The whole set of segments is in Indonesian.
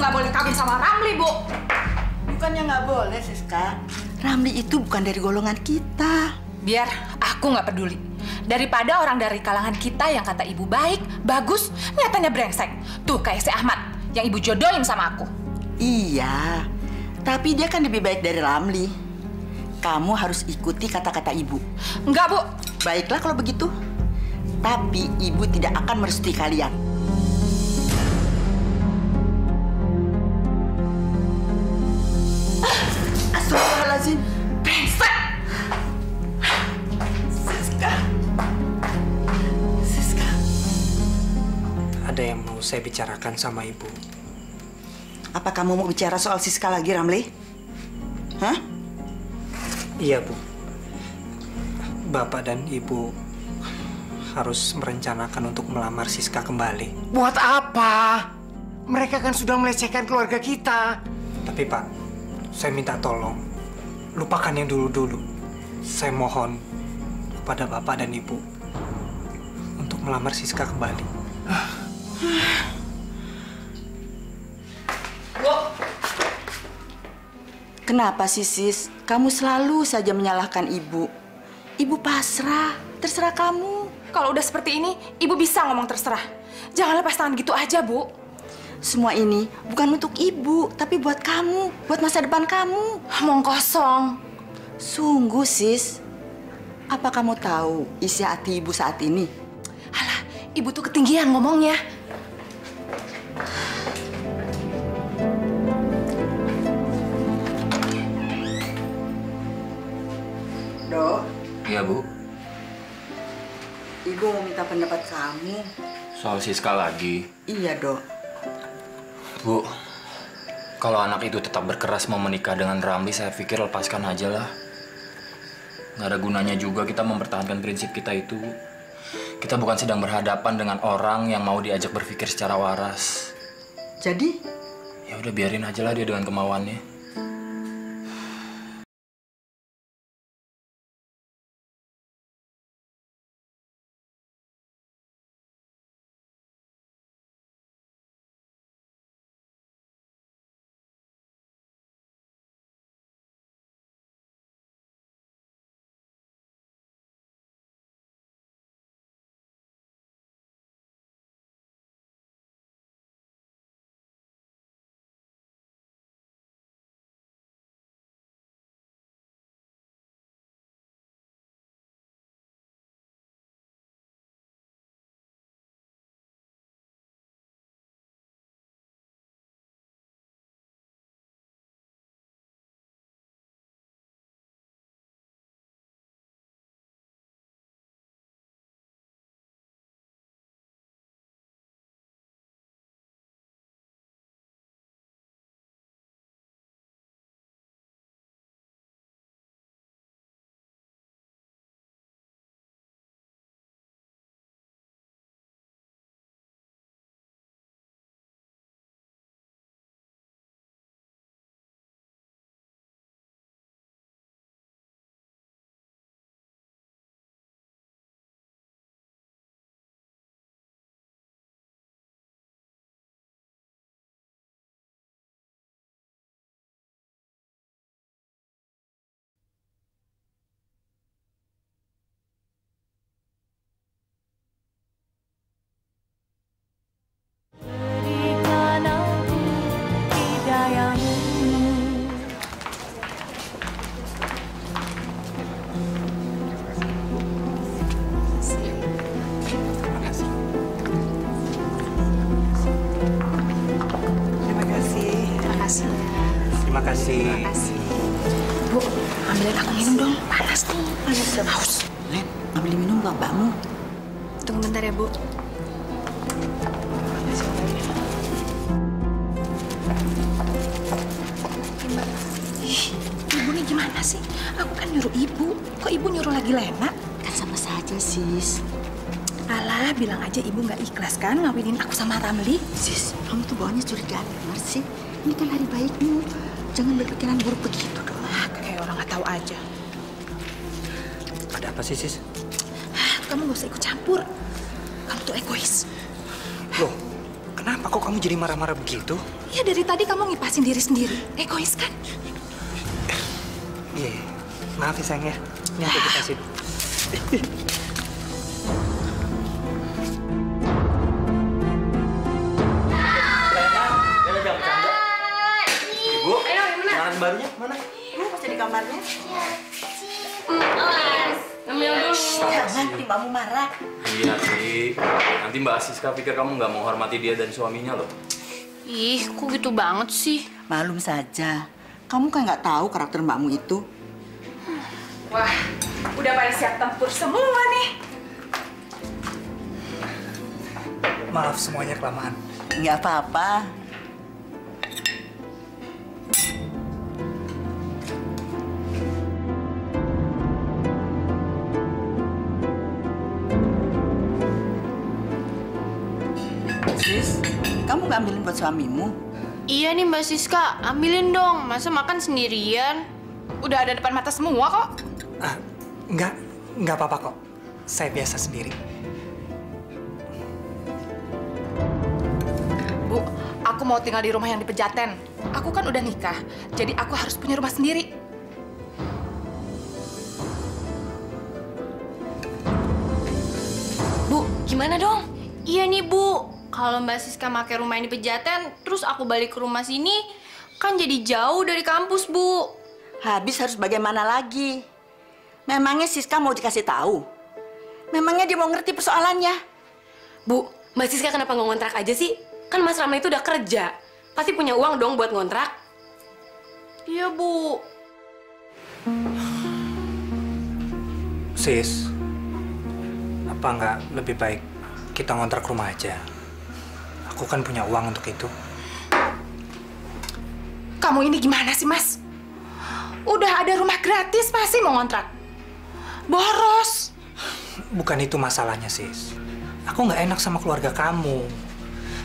nggak boleh kawin sama Ramli, Bu. Bukannya nggak boleh, Siska. Ramli itu bukan dari golongan kita. Biar aku nggak peduli. Daripada orang dari kalangan kita yang kata ibu baik, bagus, nyatanya brengsek. Tuh kayak si Ahmad yang ibu jodohin sama aku. Iya, tapi dia kan lebih baik dari Ramli. Kamu harus ikuti kata-kata ibu. Enggak, Bu. Baiklah kalau begitu. Tapi ibu tidak akan merestui kalian. Astagfirullahaladzim. Brengsek! Siska. Siska. Ada yang mau saya bicarakan sama ibu. Apa kamu mau bicara soal Siska lagi, Ramli? Hah? Iya, Bu. Bapak dan Ibu harus merencanakan untuk melamar Siska kembali. Buat apa? Mereka kan sudah melecehkan keluarga kita. Tapi Pak, saya minta tolong, lupakan yang dulu-dulu. Saya mohon kepada Bapak dan Ibu untuk melamar Siska kembali. Bu. Kenapa sih, Sis? Kamu selalu saja menyalahkan ibu. Ibu pasrah, terserah kamu. Kalau udah seperti ini, ibu bisa ngomong terserah. Jangan lepas tangan gitu aja, Bu. Semua ini bukan untuk ibu, tapi buat kamu, buat masa depan kamu. Omong kosong. Sungguh, Sis. Apa kamu tahu isi hati ibu saat ini? Alah, ibu tuh ketinggian ngomongnya. Dok. Iya, Bu. Ibu mau minta pendapat kamu. Soal Siska lagi. Iya, Dok. Bu, kalau anak itu tetap berkeras mau menikah dengan Ramli, saya pikir lepaskan aja lah. Nggak ada gunanya juga kita mempertahankan prinsip kita itu. Kita bukan sedang berhadapan dengan orang yang mau diajak berpikir secara waras. Jadi? Ya udah biarin aja lah dia dengan kemauannya. Terima kasih. Bu, ambilin aku minum dong. Panas nih. Haus. Len, ambil minum bapakmu. Tunggu bentar ya, Bu. Ibu nih gimana sih? Aku kan nyuruh ibu. Kok ibu nyuruh lagi Lena? Kan sama saja, Sis. Alah, bilang aja ibu nggak ikhlas kan ngawinin aku sama Ramli. Sis, kamu tuh bawaannya curigaan benar sih. Ini kan hari baikmu. Jangan berpikiran buruk begitu dong. Kayak orang nggak tahu aja. Ada apa sih, Sis? Kamu nggak usah ikut campur. Kamu tuh egois. Loh, Kenapa kok kamu jadi marah-marah begitu? Ya dari tadi kamu ngipasin diri sendiri. Egois kan? Iya, maaf ya sayang ya. Ini aku dikasih. Ibu, makanan barunya mana? Masih di kamarnya. Ngambil dulu. Jangan, nanti mbakmu marah. Iya sih. Nanti Mbak Siska pikir kamu nggak menghormati dia dan suaminya loh. Ih, kok gitu banget sih? Malum saja. Kamu kan nggak tahu karakter mbakmu itu. Wah, udah pada siap tempur semua nih. Maaf semuanya kelamaan. Nggak apa-apa. Sis, kamu nggak ambilin buat suamimu? Iya nih Mbak Siska, ambilin dong. Masa makan sendirian? Udah ada depan mata semua kok. Ah, nggak apa-apa kok. Saya biasa sendiri. Bu, aku mau tinggal di rumah yang di Pejaten. Aku kan udah nikah, jadi aku harus punya rumah sendiri. Bu, gimana dong? Iya nih Bu, kalau Mbak Siska pakai rumah ini Pejaten, terus aku balik ke rumah sini, kan jadi jauh dari kampus Bu. Habis harus bagaimana lagi? Memangnya Siska mau dikasih tahu? Memangnya dia mau ngerti persoalannya? Bu, Mbak Siska kenapa nggak ngontrak aja sih? Kan Mas Rama itu udah kerja. Pasti punya uang dong buat ngontrak. Iya Bu. Sis, apa nggak lebih baik kita ngontrak rumah aja? Aku kan punya uang untuk itu. Kamu ini gimana sih, Mas? Udah ada rumah gratis, masih mau ngontrak? Boros. Bukan itu masalahnya, Sis. Aku nggak enak sama keluarga kamu.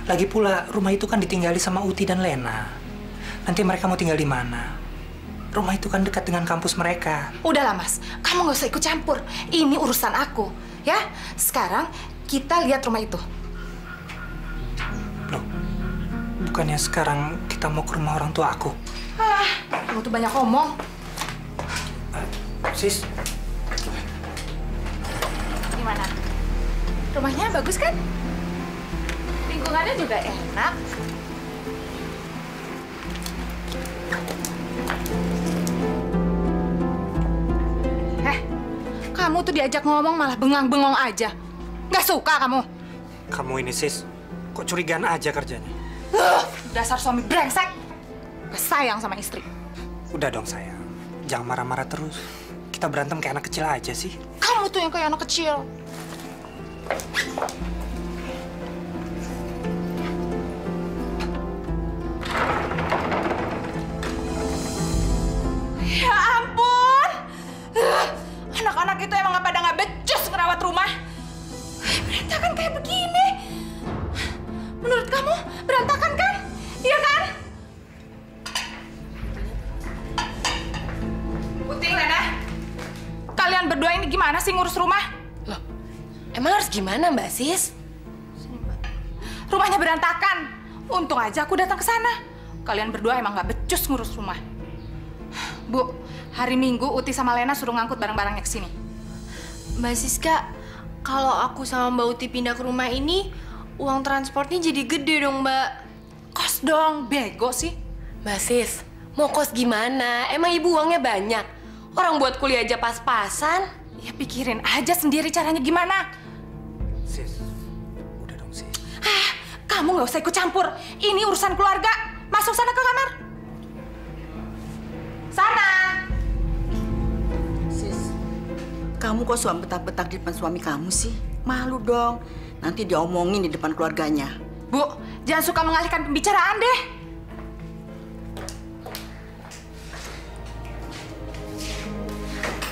Lagi pula, rumah itu kan ditinggali sama Uti dan Lena. Nanti mereka mau tinggal di mana? Rumah itu kan dekat dengan kampus mereka. Udahlah, Mas. Kamu nggak usah ikut campur. Ini urusan aku, ya. Sekarang kita lihat rumah itu. Loh, bukannya sekarang kita mau ke rumah orang tua aku? Kamu tuh banyak ngomong. Sis, Gimana? Rumahnya bagus kan? Lingkungannya juga enak. Kamu tuh diajak ngomong malah bengang-bengong aja. Nggak suka kamu? kamu ini, Sis, kok curigaan aja kerjanya? Dasar suami brengsek. Gak sayang sama istri. Udah dong, sayang. Jangan marah-marah terus. Kita berantem kayak anak kecil aja sih. Kamu tuh yang kayak anak kecil. Ya ampun! Anak-anak itu emang pada nggak becus ngerawat rumah. Berantakan kayak begini. Menurut kamu berantakan kan? Iya kan? Putih, Lena. Kalian berdua ini gimana sih ngurus rumah? Loh, emang harus gimana Mbak Sis? Rumahnya berantakan. Untung aja aku datang ke sana. Kalian berdua emang nggak becus ngurus rumah. Bu, hari Minggu Uti sama Lena suruh ngangkut barang-barangnya ke sini. Mbak Siska, kalau aku sama Mbak Uti pindah ke rumah ini, uang transportnya jadi gede dong, Mbak. Kos dong, bego sih. Mbak Sis, mau kos gimana? Emang ibu uangnya banyak? Orang buat kuliah aja pas-pasan. Ya pikirin aja sendiri caranya gimana. Sis, udah dong, Sis. Kamu nggak usah ikut campur. Ini urusan keluarga. Masuk sana ke kamar. Sana. Sis, kamu kok suam betak-betak di depan suami kamu sih? Malu dong. Nanti diomongin di depan keluarganya. Bu, jangan suka mengalihkan pembicaraan deh.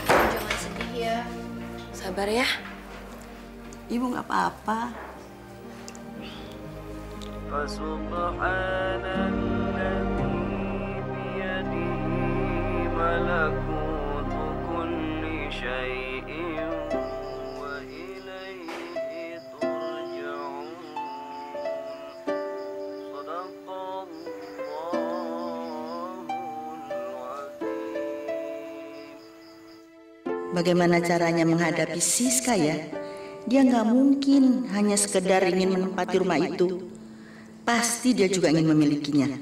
Jangan sedih ya. Sabar ya. Ibu nggak apa-apa. فسبحان الذي بيده ملكوت كل شيء وإليه ترجعون bagaimana caranya menghadapi Siska ya? Dia nggak mungkin hanya sekedar ingin menempati rumah itu. Pasti dia juga ingin memilikinya.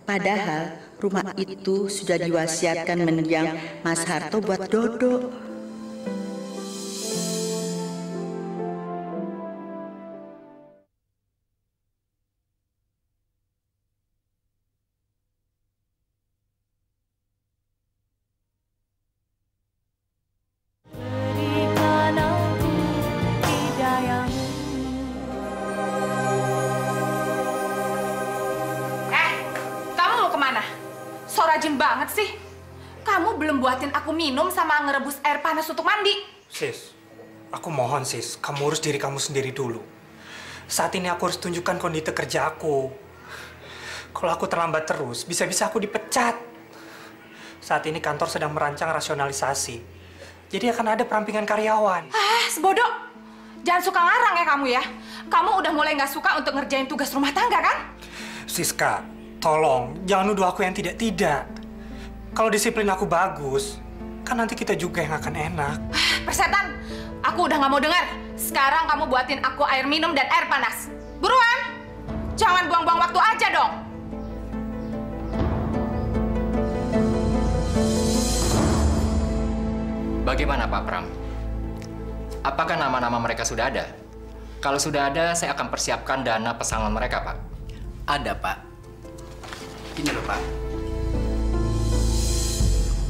Padahal rumah itu sudah diwasiatkan mendiang Mas Harto buat Dodo. So rajin banget sih. Kamu belum buatin aku minum sama ngerebus air panas untuk mandi. Sis, aku mohon sis, kamu urus diri kamu sendiri dulu. Saat ini aku harus tunjukkan kondisi kerja aku. Kalau aku terlambat terus, bisa-bisa aku dipecat. Saat ini kantor sedang merancang rasionalisasi. Jadi akan ada perampingan karyawan. Sebodoh. Jangan suka ngarang ya kamu ya. Kamu udah mulai nggak suka untuk ngerjain tugas rumah tangga kan? Siska, tolong, jangan nuduh aku yang tidak-tidak. Kalau disiplin aku bagus, kan nanti kita juga yang akan enak. Persetan, aku udah nggak mau dengar. Sekarang kamu buatin aku air minum dan air panas. Buruan! Jangan buang-buang waktu aja dong. Bagaimana Pak Pram? Apakah nama-nama mereka sudah ada? Kalau sudah ada, saya akan persiapkan dana pesangon mereka, Pak. Ada, Pak. Ini loh, Pak.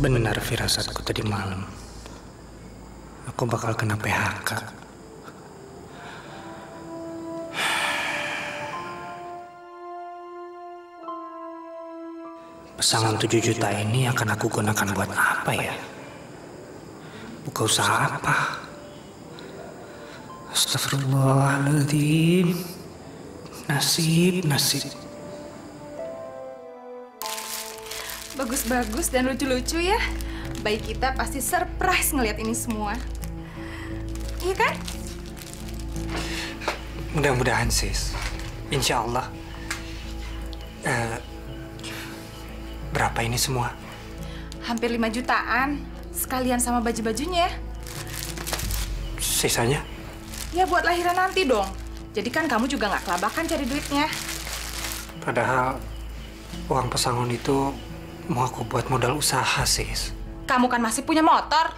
Benar firasatku tadi malam. Aku bakal kena PHK. Pesangon 7 juta ini akan aku gunakan buat apa ya? Buka usaha apa? Astagfirullahaladzim. Nasib. Bagus-bagus dan lucu-lucu ya. Bayi kita pasti surprise ngeliat ini semua. Iya kan? Mudah-mudahan sis. Insya Allah. Berapa ini semua? Hampir 5 jutaan. Sekalian sama baju-bajunya. Sisanya? Ya buat lahiran nanti dong. Jadi kan kamu juga nggak kelabakan cari duitnya. Padahal uang pesangon itu mau aku buat modal usaha, sis. Kamu kan masih punya motor.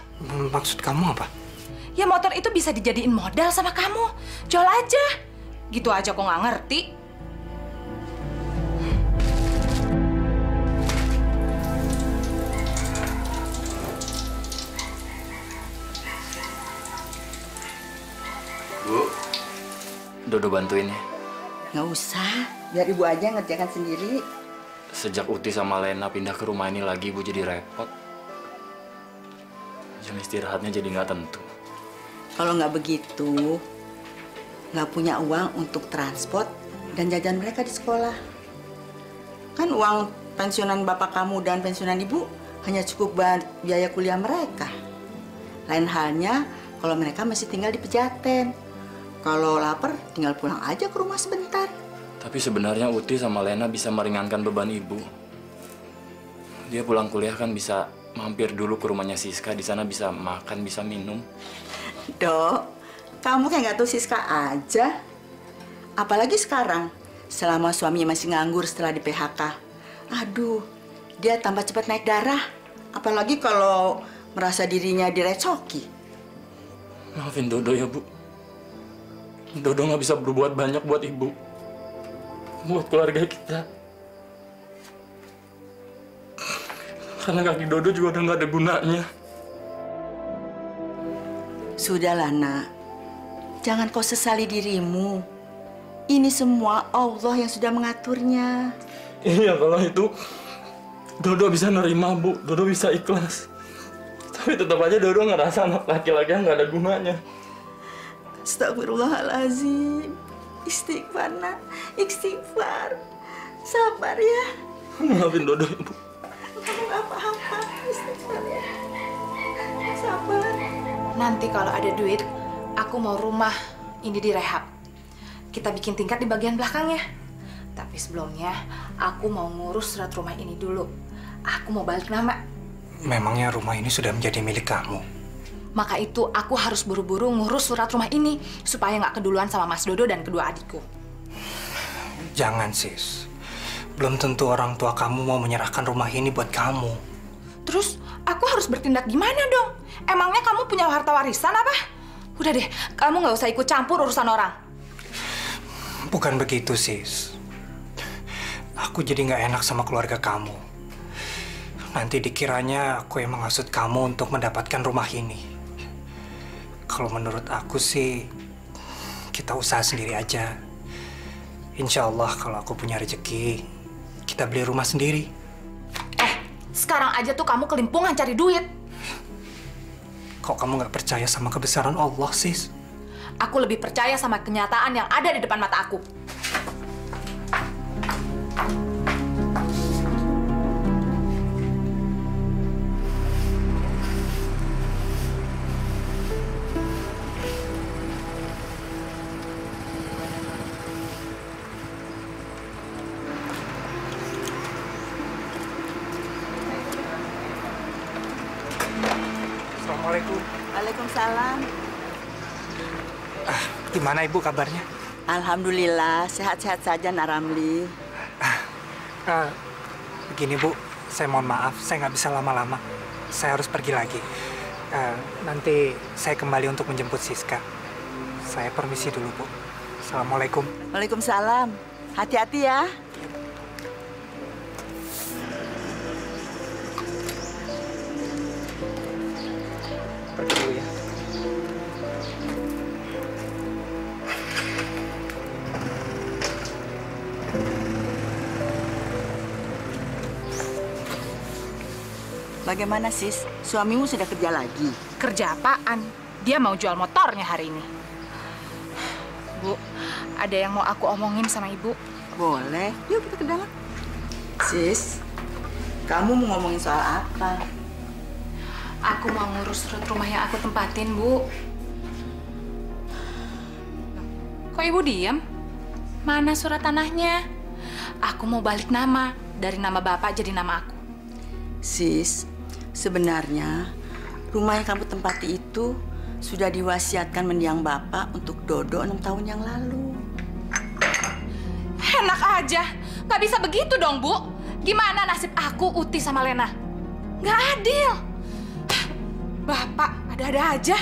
Maksud kamu apa? Ya motor itu bisa dijadiin modal sama kamu. Jual aja. Gitu aja kok nggak ngerti. Bu, Dodo bantuin ya. Nggak usah, biar ibu aja ngerjakan sendiri. Sejak Uti sama Lena pindah ke rumah ini lagi, Bu jadi repot. Jam istirahatnya jadi nggak tentu. Kalau nggak begitu, nggak punya uang untuk transport dan jajan mereka di sekolah. Kan uang pensiunan bapak kamu dan pensiunan ibu hanya cukup buat biaya kuliah mereka. Lain halnya kalau mereka masih tinggal di Pejaten. Kalau lapar, tinggal pulang aja ke rumah sebentar. Tapi sebenarnya Uti sama Lena bisa meringankan beban ibu. Dia pulang kuliah kan bisa mampir dulu ke rumahnya Siska. Di sana bisa makan, bisa minum. Dok, kamu kayak nggak tahu Siska aja. Apalagi sekarang, selama suaminya masih nganggur setelah di PHK. Aduh, dia tambah cepat naik darah. Apalagi kalau merasa dirinya direcoki. Maafin Dodo ya, Bu. Dodo nggak bisa berbuat banyak buat ibu. Buat keluarga kita. Karena kaki Dodo juga udah nggak ada gunanya. Sudahlah, nak. Jangan kau sesali dirimu. Ini semua Allah yang sudah mengaturnya. Iya, kalau itu Dodo bisa nerima, Bu. Dodo bisa ikhlas. Tapi tetap aja Dodo ngerasa anak laki-laki yang nggak ada gunanya. Astagfirullahaladzim. Istighfar, nak. Istighfar. Sabar ya. Maafin Dodo, Ibu. Kamu nggak apa-apa. Istighfar ya. Sabar. Nanti kalau ada duit, aku mau rumah ini direhab. Kita bikin tingkat di bagian belakangnya. Tapi sebelumnya, aku mau ngurus surat rumah ini dulu. Aku mau balik nama. Memangnya rumah ini sudah menjadi milik kamu? Maka itu aku harus buru-buru ngurus surat rumah ini supaya nggak keduluan sama Mas Dodo dan kedua adikku. Jangan, Sis. Belum tentu orang tua kamu mau menyerahkan rumah ini buat kamu. Terus aku harus bertindak gimana dong? Emangnya kamu punya harta warisan apa? Udah deh, kamu nggak usah ikut campur urusan orang. Bukan begitu, Sis. Aku jadi nggak enak sama keluarga kamu. Nanti dikiranya aku yang menghasut kamu untuk mendapatkan rumah ini. Kalau menurut aku sih, kita usaha sendiri aja. Insya Allah kalau aku punya rezeki, kita beli rumah sendiri. Sekarang aja tuh kamu kelimpungan cari duit. Kok kamu nggak percaya sama kebesaran Allah, Sis? Aku lebih percaya sama kenyataan yang ada di depan mata aku. Assalamualaikum. Waalaikumsalam. Gimana Ibu kabarnya? Alhamdulillah, sehat-sehat saja Nak Ramli. Begini Bu, saya mohon maaf, saya nggak bisa lama-lama. Saya harus pergi lagi. Nanti saya kembali untuk menjemput Siska. Saya permisi dulu Bu. Assalamualaikum. Waalaikumsalam. Hati-hati ya. Pergi dulu ya. Bagaimana sis? Suamimu sudah kerja lagi? Kerja apaan? Dia mau jual motornya hari ini. Bu, ada yang mau aku omongin sama Ibu. Boleh. Yuk kita ke dalam. Sis, kamu mau ngomongin soal apa? Aku mau ngurus surat rumah yang aku tempatin, Bu. Kok Ibu diam? Mana surat tanahnya? Aku mau balik nama. Dari nama Bapak jadi nama aku. Sis, sebenarnya rumah yang kamu tempati itu sudah diwasiatkan mendiang Bapak untuk Dodo 6 tahun yang lalu. Enak aja. Gak bisa begitu dong, Bu. Gimana nasib aku, Uti, sama Lena? Gak adil. Bapak, ada-ada aja.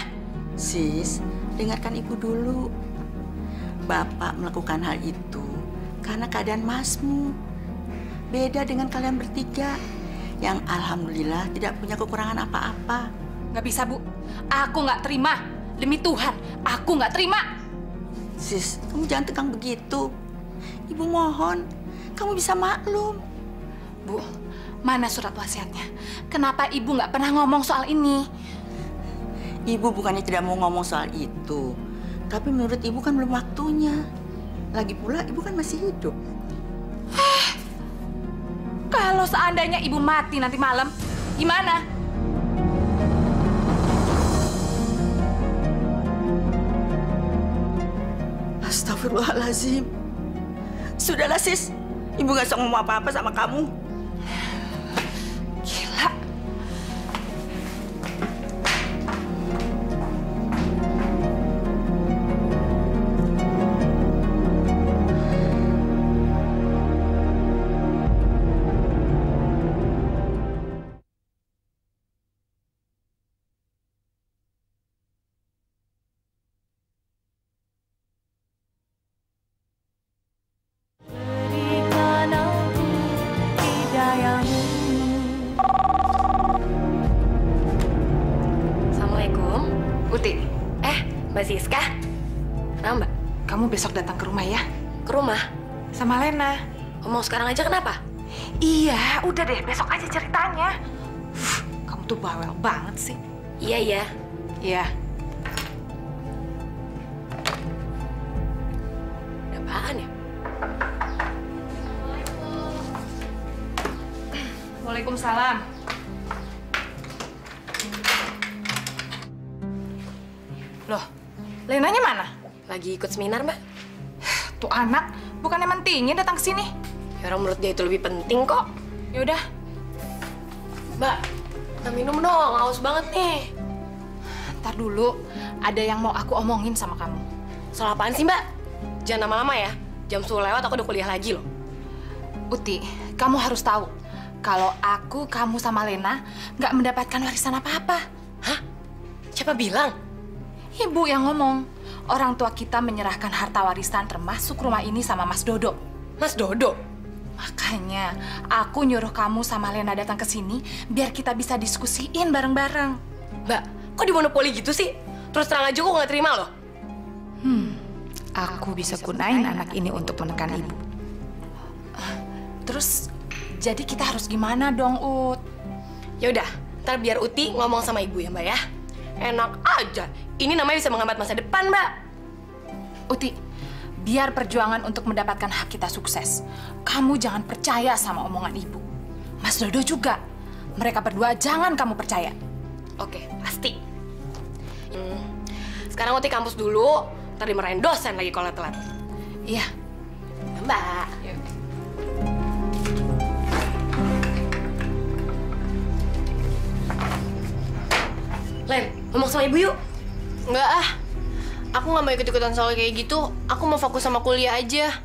Sis, dengarkan Ibu dulu. Bapak melakukan hal itu karena keadaan Masmu. Beda dengan kalian bertiga yang alhamdulillah tidak punya kekurangan apa-apa. Gak bisa, Bu. Aku gak terima. Demi Tuhan, aku gak terima. Sis, kamu jangan tegang begitu. Ibu mohon, kamu bisa maklum. Bu, mana surat wasiatnya? Kenapa Ibu gak pernah ngomong soal ini? Ibu bukannya tidak mau ngomong soal itu. Tapi menurut Ibu kan belum waktunya. Lagi pula Ibu kan masih hidup. Kalau seandainya Ibu mati nanti malam, gimana? Astagfirullahaladzim. Sudahlah sis, Ibu gak usah ngomong apa-apa sama kamu. Gila. Assalamualaikum. Uti, Mbak Siska. Nah, Mbak, kamu besok datang ke rumah ya? ke rumah. Sama Lena. Ngomong sekarang aja kenapa? Iya, udah deh, besok aja ceritanya. Kamu tuh bawel banget sih. Iya, iya. Iya. Ada apaan ya? Waalaikumsalam. Loh, Lenanya mana? Lagi ikut seminar, Mbak. Tuh anak, bukannya mentingin datang ke sini. Ya orang menurut dia itu lebih penting kok. Ya udah, Mbak, kita minum dong, haus banget nih. Ntar dulu, ada yang mau aku omongin sama kamu. Soal apaan sih, Mbak? Jangan lama-lama ya. Jam 10 lewat aku udah kuliah lagi loh. Uti, kamu harus tahu kalau aku, kamu sama Lena nggak mendapatkan warisan apa-apa. Hah? Siapa bilang? Ibu yang ngomong. Orang tua kita menyerahkan harta warisan termasuk rumah ini sama Mas Dodo. Mas Dodo? Makanya aku nyuruh kamu sama Lena datang ke sini biar kita bisa diskusiin bareng-bareng. Mbak, kok dimonopoli gitu sih? Terus terang aja aku nggak terima loh. Aku bisa gunain anak ini untuk menekan ibu. Terus, jadi kita harus gimana dong, Ut? Ya udah, ntar biar Uti ngomong sama ibu ya, Mbak ya. Enak aja. Ini namanya bisa menghambat masa depan, Mbak. Uti, biar perjuangan untuk mendapatkan hak kita sukses, kamu jangan percaya sama omongan ibu. Mas Dodo juga. Mereka berdua jangan kamu percaya. Oke, pasti. Sekarang Uti kampus dulu, ntar dimarahin dosen lagi kalau telat. Iya. Mbak. Len, ngomong sama ibu yuk. Enggak ah. Aku nggak mau ikut-ikutan soal kayak gitu. Aku mau fokus sama kuliah aja.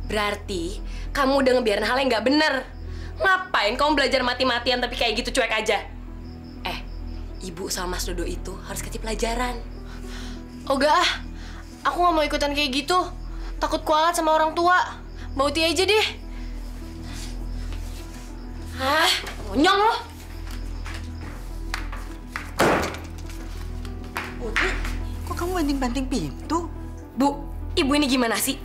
Berarti kamu udah ngebiarin hal yang nggak bener. Ngapain kamu belajar mati-matian tapi kayak gitu cuek aja? Ibu sama Mas Dodo itu harus kasih pelajaran. Oh enggak ah. Aku nggak mau ikutan kayak gitu. Takut kualat sama orang tua. Mau Uti aja deh. Hah? Monyong lo? Uti, kok kamu banting-banting pintu? Bu, ibu ini gimana sih?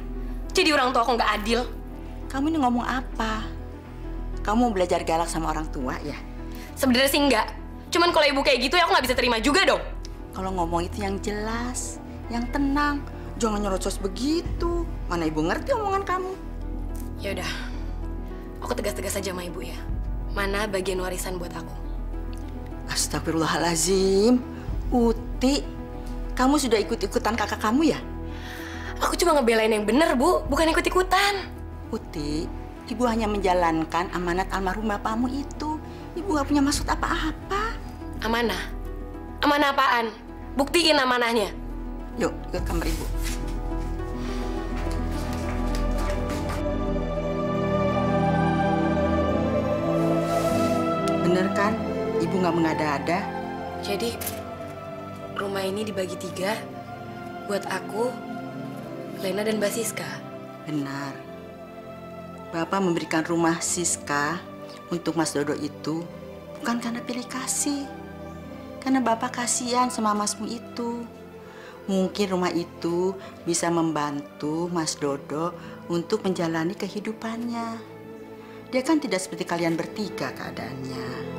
Jadi orang tua kok nggak adil? Kamu ini ngomong apa? Kamu belajar galak sama orang tua ya? Sebenarnya sih enggak. Cuman kalau ibu kayak gitu ya aku nggak bisa terima juga dong. Kalau ngomong itu yang jelas, yang tenang. Jangan nyerocos begitu. Mana ibu ngerti omongan kamu? Ya udah, aku tegas-tegas aja sama ibu ya. Mana bagian warisan buat aku? Astagfirullahalazim. Uti, kamu sudah ikut-ikutan kakak kamu ya? Aku cuma ngebelain yang bener, Bu. Bukan ikut-ikutan. Uti, ibu hanya menjalankan amanat almarhum bapakmu itu. Ibu gak punya maksud apa-apa. Amanah? Amanah apaan? Buktiin amanahnya. Yuk, ikut kamar ibu. Bener kan? Ibu gak mengada-ada. Jadi, rumah ini dibagi 3 buat aku, Lena, dan Mbak Siska. Benar. Bapak memberikan rumah Siska untuk Mas Dodo itu bukan karena pilih kasih. Karena Bapak kasihan sama Masmu itu. Mungkin rumah itu bisa membantu Mas Dodo untuk menjalani kehidupannya. Dia kan tidak seperti kalian bertiga keadaannya.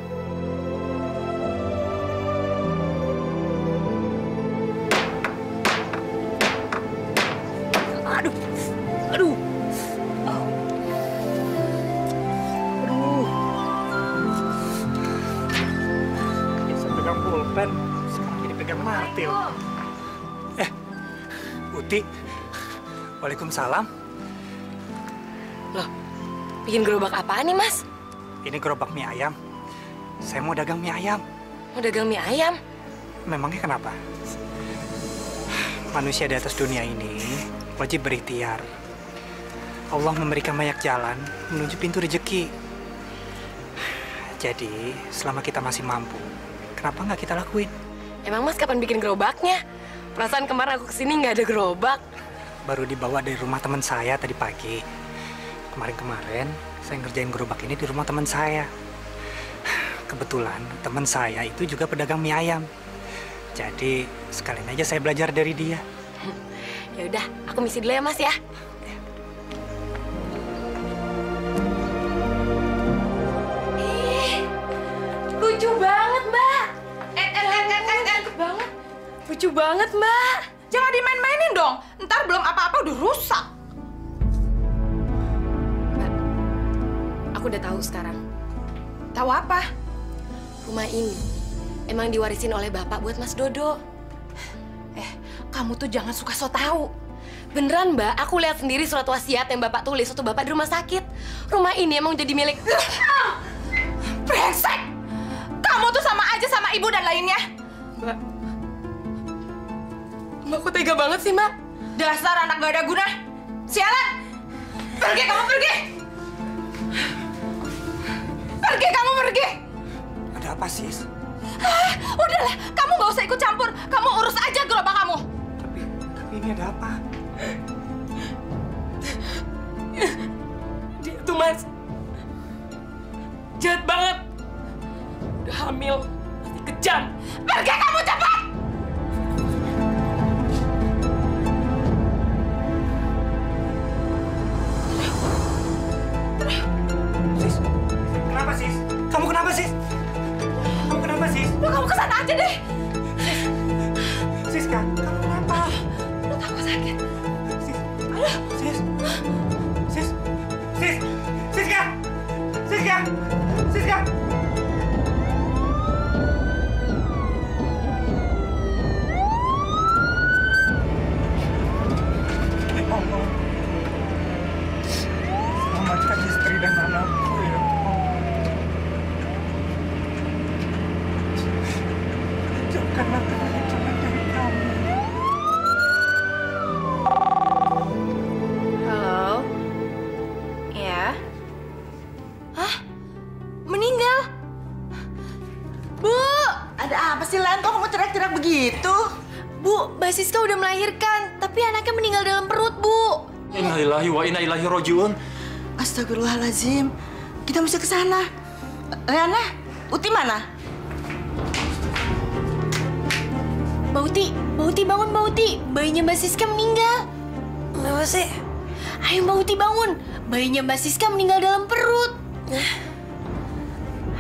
Aduh. Bisa pegang pulpen, sekarang jadi pegang martil. Uti. Waalaikumsalam. Loh, bikin gerobak apaan nih, Mas? Ini gerobak mie ayam. Saya mau dagang mie ayam. Mau dagang mie ayam? Memangnya kenapa? Manusia di atas dunia ini wajib berikhtiar. Allah memberikan banyak jalan menuju pintu rezeki. Jadi, selama kita masih mampu, kenapa nggak kita lakuin? Emang Mas kapan bikin gerobaknya? Perasaan kemarin aku kesini nggak ada gerobak. Baru dibawa dari rumah teman saya tadi pagi. Kemarin-kemarin, saya ngerjain gerobak ini di rumah teman saya. Kebetulan, teman saya itu juga pedagang mie ayam. Jadi, sekalian aja saya belajar dari dia. Ya udah, aku misi dulu ya, Mas ya. Lucu banget, Mbak. Lucu banget, Mbak. Jangan dimain-mainin dong. Ntar belum apa-apa udah rusak. Mbak, aku udah tahu sekarang. Tahu apa? Rumah ini emang diwarisin oleh Bapak buat Mas Dodo. Kamu tuh jangan suka so tahu. Beneran, Mbak. Aku lihat sendiri surat wasiat yang Bapak tulis waktu Bapak di rumah sakit. Rumah ini emang jadi milik... Brengsek! Kamu tuh sama aja sama ibu dan lainnya. Mbak, Mbak, kok tega banget sih, Mbak? Dasar anak gak ada guna. Sialan! Pergi kamu, pergi! Pergi kamu, pergi! Ada apa, Sis? Udahlah, kamu gak usah ikut campur. Kamu urus aja gerobak kamu. Tapi ini ada apa? Dia tuh, Mas, jahat banget. Udah hamil, masih kejam. Pergi kamu, cepat! Sis, kenapa, Sis? Kamu kenapa, Sis? Kamu kenapa, Sis? Udah, kamu kesana aja deh. Siska, kamu kenapa? Udah, aku sakit. Sis, Sis, Sis, Sis, Siska, Siska, Siska. Ya Allah, selamatkan istri dan anakku ya Allah. Jauhkanlah kehadiran dari kami. Halo? Ya? Hah? Meninggal? Bu! Ada apa sih, Lan? Kok kamu teriak-teriak begitu? Bu, Mbak Siska udah melahirkan, tapi anaknya meninggal dalam perut, Bu. Innalillahi wa inna ilaihi rajiun. Astagfirullahaladzim. Kita mesti ke sana. Leana, Uti mana? Mbak Uti bangun, Mbak Uti. Bayinya Mbak Siska meninggal. Kenapa sih? Ayo Mbak Uti bangun. Bayinya Mbak Siska meninggal dalam perut.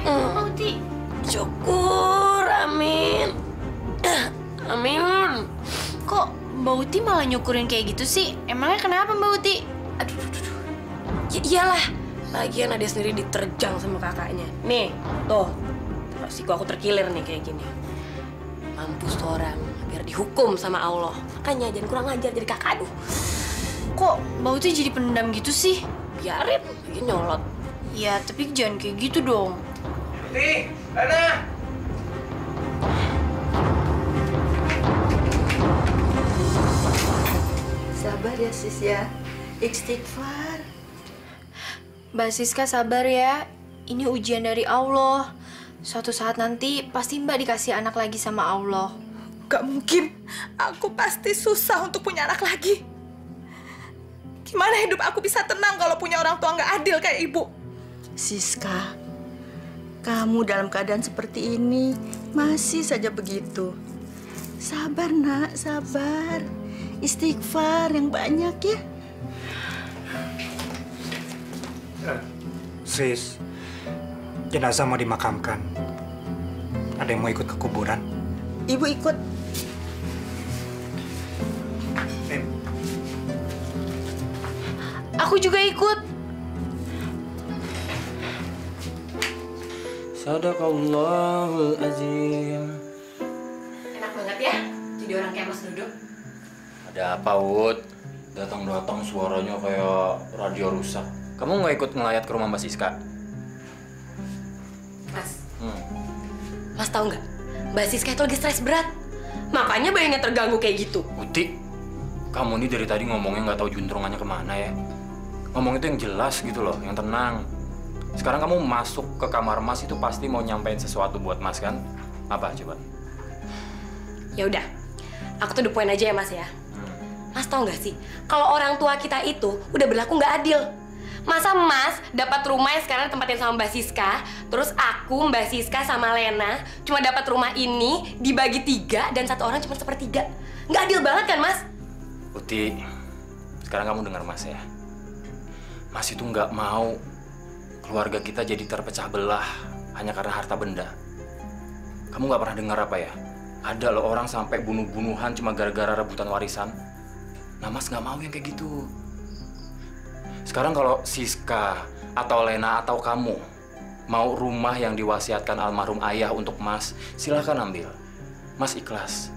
Ayo Mbak Uti. Syukur, amin. Amin. Kok Mbak Uti malah nyukurin kayak gitu sih? Emangnya kenapa Mbak Uti? Aduh. Ya iyalah. Lagian ada sendiri diterjang sama kakaknya. Nih, tuh. Siku aku terkilir nih kayak gini. Mampus tuh orang, biar dihukum sama Allah. Makanya jangan kurang ajar jadi kakak. Aduh. Kok Mbak Uti jadi pendam gitu sih? Biarin, lagi nyolot. Ya, tapi jangan kayak gitu dong. Uti, Lena. Sabar ya, Sis ya. Istighfar. Mbak Siska sabar ya. Ini ujian dari Allah. Suatu saat nanti pasti Mbak dikasih anak lagi sama Allah. Gak mungkin. Aku pasti susah untuk punya anak lagi. Gimana hidup aku bisa tenang kalau punya orang tua nggak adil kayak ibu? Siska, kamu dalam keadaan seperti ini masih saja begitu. Sabar, Nak, sabar. Istighfar yang banyak ya. Sis, jenazah mau dimakamkan. Ada yang mau ikut ke kuburan? Ibu ikut. Aku juga ikut. Sadaqallahul azim. Enak banget ya, jadi orang kayak Mas Dodo. Ada apa, Ud? Datang-datang suaranya kayak radio rusak. Kamu nggak ikut ngelayat ke rumah Mbak Siska? Mas, Mas tahu nggak? Mbak Siska itu lagi stres berat. Makanya bayinya terganggu kayak gitu. Uti, kamu nih dari tadi ngomongnya nggak tahu juntrungannya kemana ya. Ngomong itu yang jelas gitu loh, yang tenang. Sekarang kamu masuk ke kamar Mas itu pasti mau nyampein sesuatu buat Mas kan? Apa coba? Ya udah, aku tuh the point aja ya Mas ya. Mas tahu nggak sih, kalau orang tua kita itu udah berlaku nggak adil. Masa Mas dapat rumah yang sekarang tempatin sama Mbak Siska, terus aku, Mbak Siska sama Lena cuma dapat rumah ini dibagi 3 dan satu orang cuma sepertiga. Nggak adil banget kan Mas? Uti, sekarang kamu dengar Mas ya. Mas itu nggak mau keluarga kita jadi terpecah belah hanya karena harta benda. Kamu nggak pernah dengar apa ya? Ada loh orang sampai bunuh-bunuhan cuma gara-gara rebutan warisan. Nah Mas nggak mau yang kayak gitu. Sekarang kalau Siska atau Lena atau kamu mau rumah yang diwasiatkan almarhum ayah untuk Mas, silahkan ambil. Mas ikhlas.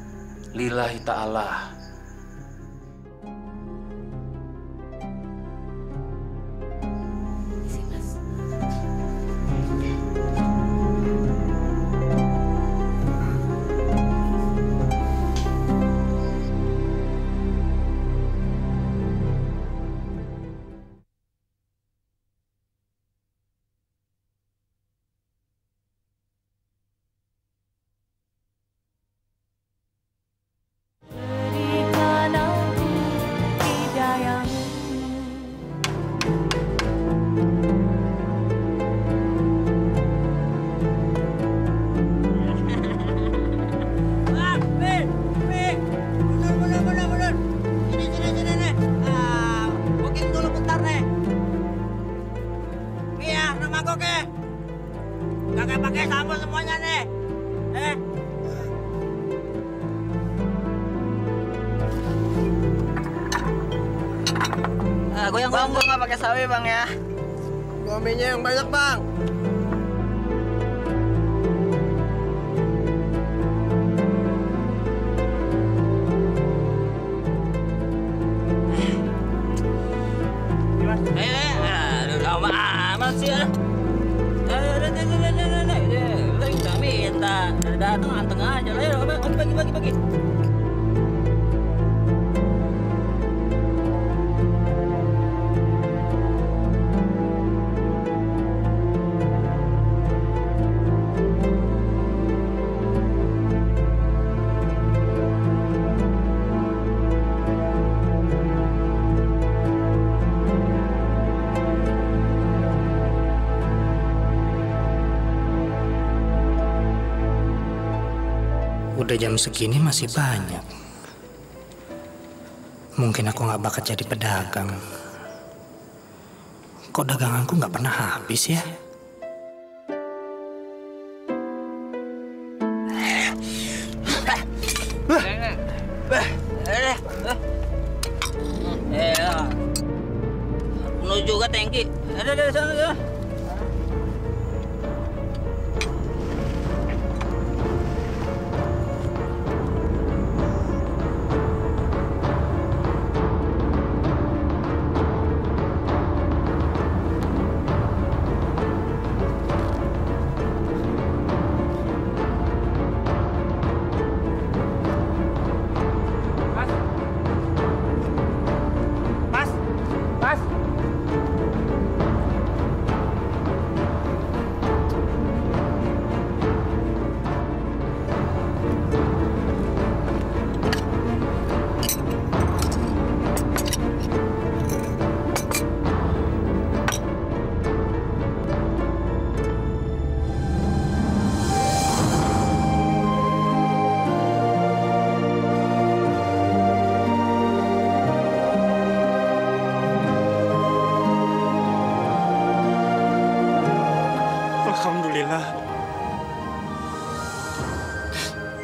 Lillahi ta'ala. Goyang bang, gua nggak pakai sawi bang ya. Suaminya yang banyak bang. Lama amat sih ya. Udah minta, datang anteng aja lah. Bagi. Udah jam segini masih banyak. Mungkin aku nggak bakal jadi pedagang. Kok daganganku nggak pernah habis ya? Penuh juga tangki. Ada sana.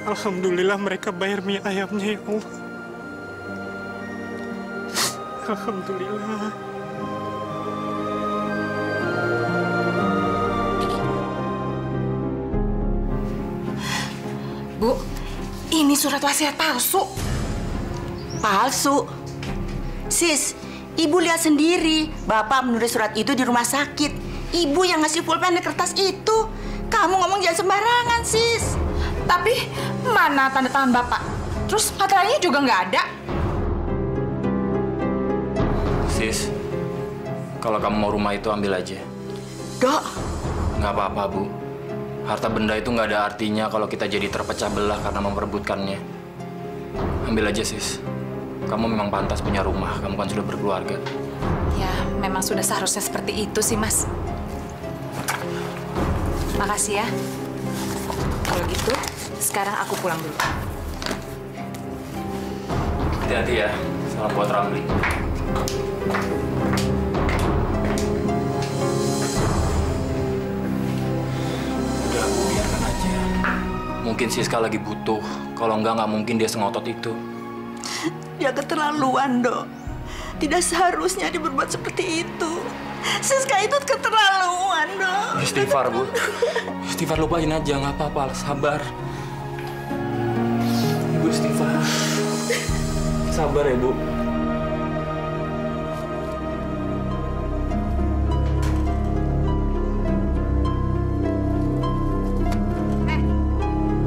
Alhamdulillah mereka bayar mie ayamnya ya Allah. Alhamdulillah. Bu, ini surat wasiat palsu. Palsu? Sis, ibu lihat sendiri. Bapak menulis surat itu di rumah sakit. Ibu yang ngasih pulpen di kertas itu. Kamu ngomong jangan sembarangan, sis. Tapi mana tanda tangan Bapak? Terus materainya juga nggak ada. Sis, kalau kamu mau rumah itu ambil aja. Dok. Nggak apa-apa, Bu. Harta benda itu nggak ada artinya kalau kita jadi terpecah belah karena memperebutkannya. Ambil aja, Sis. Kamu memang pantas punya rumah. Kamu kan sudah berkeluarga. Ya, memang sudah seharusnya seperti itu sih, Mas. Makasih ya. Kalau gitu, sekarang aku pulang dulu. Hati-hati ya. Salam buat Ramli. Udah, Bu, biarkan aja. Mungkin Siska lagi butuh. Kalau nggak mungkin dia sengotot itu. Dia keterlaluan, Dok. Tidak seharusnya dia berbuat seperti itu. Siska itu keterlaluan, Dok. Istighfar, Bu. Istighfar, lupain aja. Nggak apa-apa. Sabar. Ibu istighfar. Sabar ya, Bu.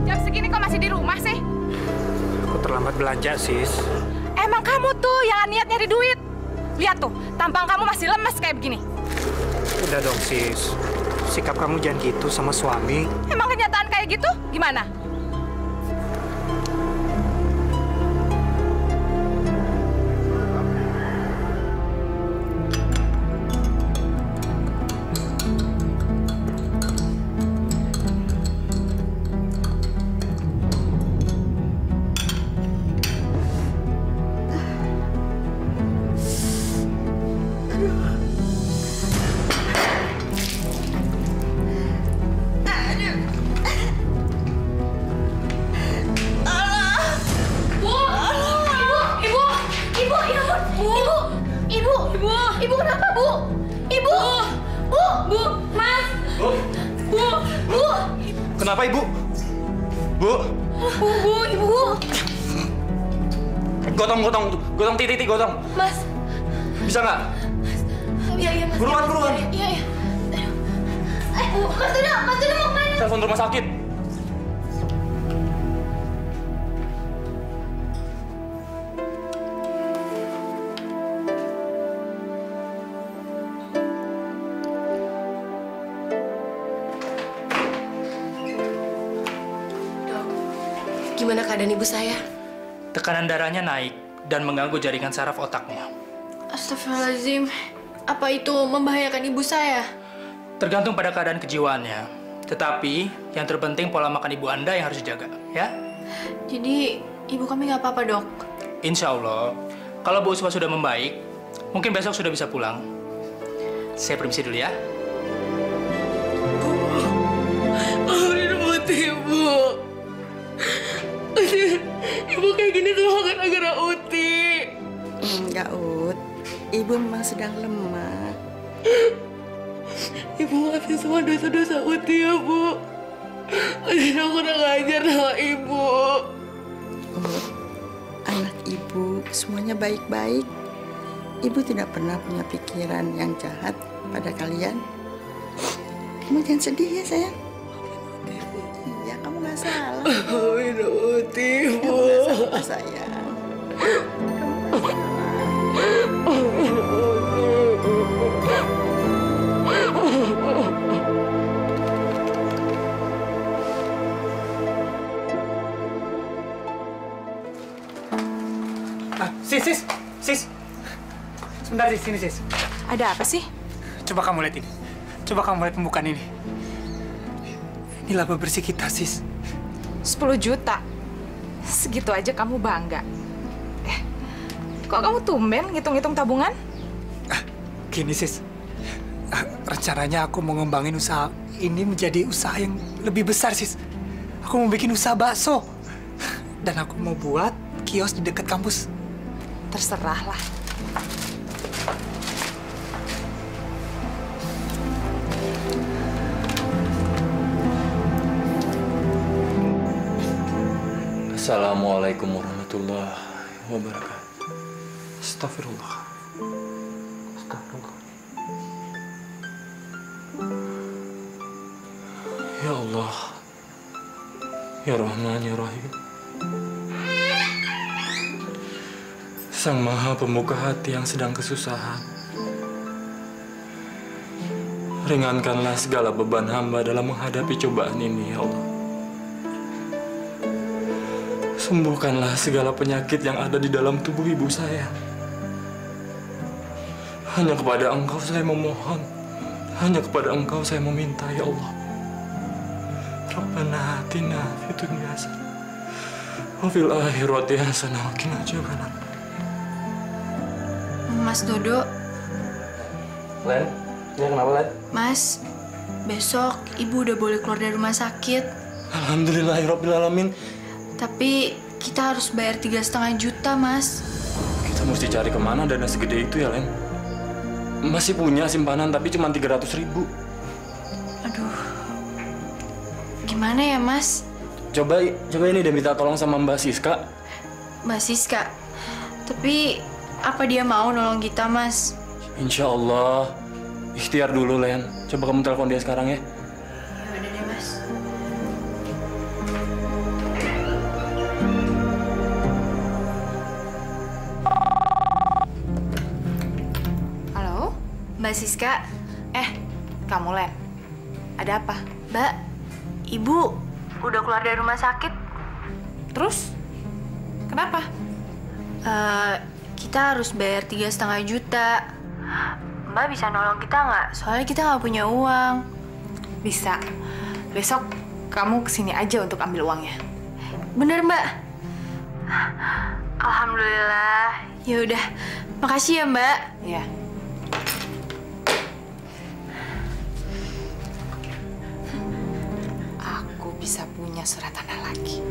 Jam segini kok masih di rumah sih? Aku terlambat belanja, sis. Emang kamu tuh yang niat nyari duit. Lihat tuh, tampang kamu masih lemes kayak begini. Udah dong, sis. Sikap kamu jangan gitu sama suami. Emang kenyataan kayak gitu? Gimana? Ibu kenapa, Bu? Ibu! Bu! Mas! Bu! Kenapa Ibu? Bu? Ibu! Gotong titik, gotong. Mas! Bisa nggak? Iya, Mas. Buruan. Iya. Mas Dodo mau kemana? Telepon rumah sakit. Gimana keadaan ibu saya? Tekanan darahnya naik dan mengganggu jaringan saraf otaknya. Astagfirullahaladzim. Apa itu membahayakan ibu saya? Tergantung pada keadaan kejiwaannya. Tetapi yang terpenting pola makan ibu Anda yang harus dijaga, ya? Jadi ibu kami nggak apa-apa, Dok? Insya Allah, kalau Bu Usma sudah membaik, mungkin besok sudah bisa pulang. Saya permisi dulu ya. Ibu. Ibu kayak gini tuh gara-gara Uti. Enggak, Ut. Ibu memang sedang lemah. Ibu maafin semua dosa-dosa Uti ya, Bu. Uti aku kurang ajar sama Ibu. Ut, anak ibu semuanya baik-baik. Ibu tidak pernah punya pikiran yang jahat pada kalian. Kamu jangan sedih ya, sayang. Iya, kamu nggak salah. Maafin Uti, Bu. Kamu nggak salah, sayang. Sis. Sebentar, Sis. Sini, Sis. Ada apa sih? Coba kamu lihat ini. Coba kamu lihat pembukaan ini. Ini laba bersih kita, Sis. 10 juta. Segitu aja kamu bangga. Kok kamu tumben ngitung-ngitung tabungan? Gini, Sis. Rencananya aku mau ngembangin usaha ini menjadi usaha yang lebih besar, Sis. Aku mau bikin usaha bakso. Dan aku mau buat kios di dekat kampus. Terserahlah. Assalamualaikum warahmatullahi wabarakatuh. Astagfirullah. Ya Allah. Ya Rahman, Ya Rahim. Sang Maha Pembuka hati yang sedang kesusahan. Ringankanlah segala beban hamba dalam menghadapi cobaan ini, ya Allah. Sembuhkanlah segala penyakit yang ada di dalam tubuh ibu saya. Hanya kepada Engkau saya memohon. Hanya kepada Engkau saya meminta, ya Allah. Rabbana atina fid dunya hasanah wa fil akhirati hasanah wa qina adzabannar. Mas Dodo. Len, ya kenapa, Len? Mas, besok ibu udah boleh keluar dari rumah sakit. Alhamdulillahirrabbilalamin. Tapi kita harus bayar 3,5 juta, Mas. Kita mesti cari kemana dana segede itu ya, Len? Masih punya simpanan tapi cuma 300.000. Aduh, gimana ya, Mas? Coba ini dia minta tolong sama Mbak Siska. Mbak Siska, tapi apa dia mau nolong kita, Mas? Insya Allah. Ikhtiar dulu, Len. Coba kamu telepon dia sekarang ya. Ya udah deh, Mas. Halo? Mbak Siska, Kamu, Len. Ada apa? Mbak, Ibu udah keluar dari rumah sakit. Terus? Kenapa? Kita harus bayar 3,5 juta. Mbak bisa nolong kita nggak? Soalnya kita nggak punya uang. Bisa. Besok kamu kesini aja untuk ambil uangnya. Bener, Mbak? Alhamdulillah. Ya udah, makasih ya, Mbak. Iya. Aku bisa punya surat tanah lagi.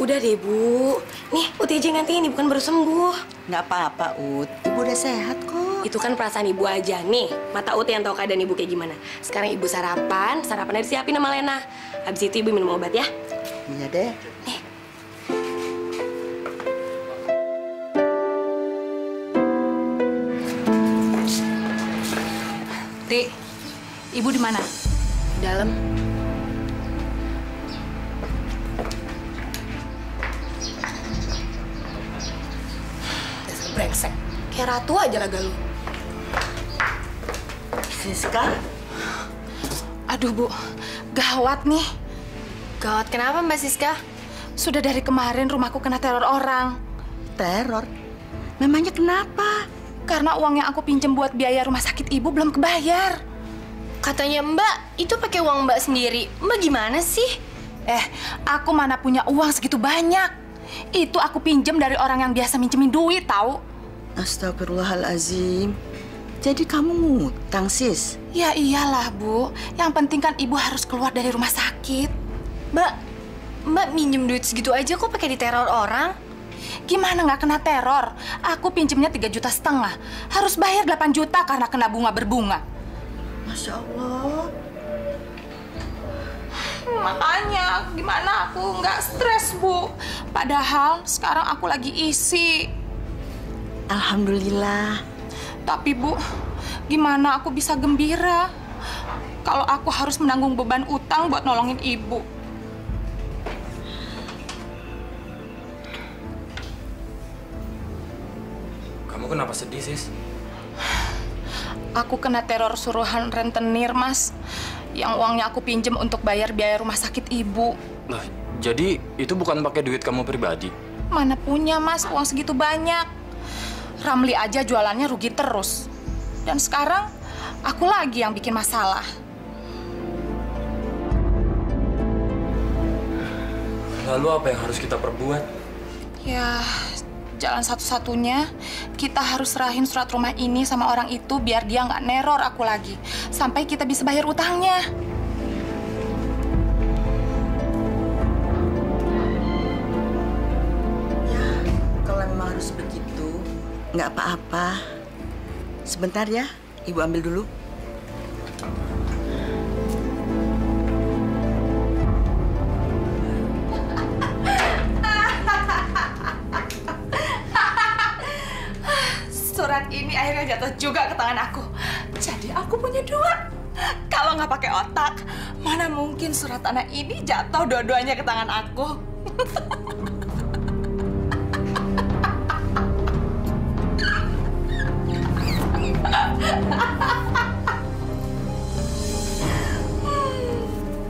Udah deh, Bu. Nih, Uti aja yang gantiin, bukan baru sembuh. Nggak apa-apa, Ut. Ibu udah sehat kok. Itu kan perasaan Ibu aja. Nih, mata Uti yang tahu keadaan Ibu kayak gimana. Sekarang Ibu sarapannya disiapin sama Lena. Habis itu Ibu minum obat ya. Iya deh. Ti, Ibu di mana? Dalam. Dasar brengsek. Kayak ratu aja laga lu. Siska, Aduh, Bu. Gawat nih. Gawat kenapa Mbak Siska? Sudah dari kemarin rumahku kena teror orang. teror? Memangnya kenapa? Karena uang yang aku pinjam buat biaya rumah sakit Ibu belum kebayar. Katanya Mbak, itu pakai uang Mbak sendiri. Mbak gimana sih? Aku mana punya uang segitu banyak. Itu aku pinjam dari orang yang biasa minjemin duit, tahu? Astagfirullahalazim. Jadi kamu ngutang, Sis? Ya iyalah, Bu. Yang penting kan Ibu harus keluar dari rumah sakit. Mbak minjem duit segitu aja kok pakai diteror orang? Gimana nggak kena teror? Aku pinjemnya 3,5 juta. Harus bayar 8 juta karena kena bunga berbunga. Masya Allah. Makanya gimana aku nggak stres, Bu. Padahal sekarang aku lagi isi. Alhamdulillah. Tapi Bu, gimana aku bisa gembira kalau aku harus menanggung beban utang buat nolongin Ibu? Kamu kenapa sedih, Sis? Aku kena teror suruhan rentenir, Mas. Yang uangnya aku pinjem untuk bayar biaya rumah sakit Ibu. Lah, jadi itu bukan pakai duit kamu pribadi? Mana punya, Mas, uang segitu banyak. Ramli aja jualannya rugi terus. Dan sekarang aku lagi yang bikin masalah. Lalu apa yang harus kita perbuat? Ya, jalan satu-satunya kita harus serahin surat rumah ini sama orang itu biar dia nggak neror aku lagi. Sampai kita bisa bayar utangnya. Ya, kalau memang harus begitu, nggak apa-apa. Sebentar ya, Ibu ambil dulu. Surat ini akhirnya jatuh juga ke tangan aku. Jadi aku punya dua. Kalau nggak pakai otak, mana mungkin surat tanah ini jatuh dua-duanya ke tangan aku.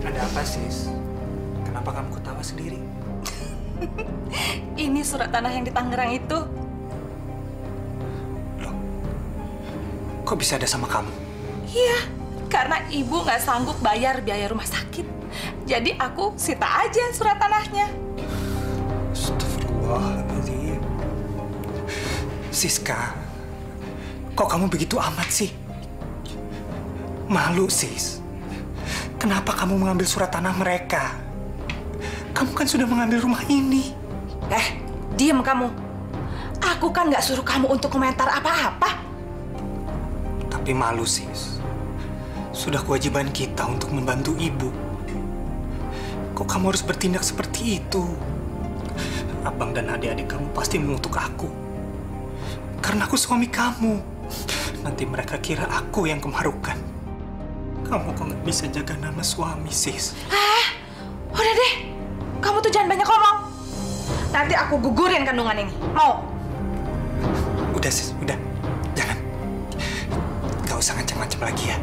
Ada apa, Sis? Kenapa kamu ketawa sendiri? Ini surat tanah yang di Tangerang itu. Kok bisa ada sama kamu? Iya, karena Ibu nggak sanggup bayar biaya rumah sakit. Jadi aku sita aja surat tanahnya. Astagfirullahaladzim. Siska, kok kamu begitu amat sih? Malu, Sis. Kenapa kamu mengambil surat tanah mereka? Kamu kan sudah mengambil rumah ini. Diam kamu. Aku kan nggak suruh kamu untuk komentar apa-apa. Tapi malu, Sis. Sudah kewajiban kita untuk membantu Ibu. Kok kamu harus bertindak seperti itu? Abang dan adik-adik kamu pasti mengutuk aku. Karena aku suami kamu. Nanti mereka kira aku yang kemarukan. Kamu kok nggak bisa jaga nama suami, Sis? Udah deh. Kamu tuh jangan banyak ngomong. Nanti aku gugurin kandungan ini. Mau? Udah, Sis. Udah. Jangan. Gak usah ngancam-ngancam lagi ya.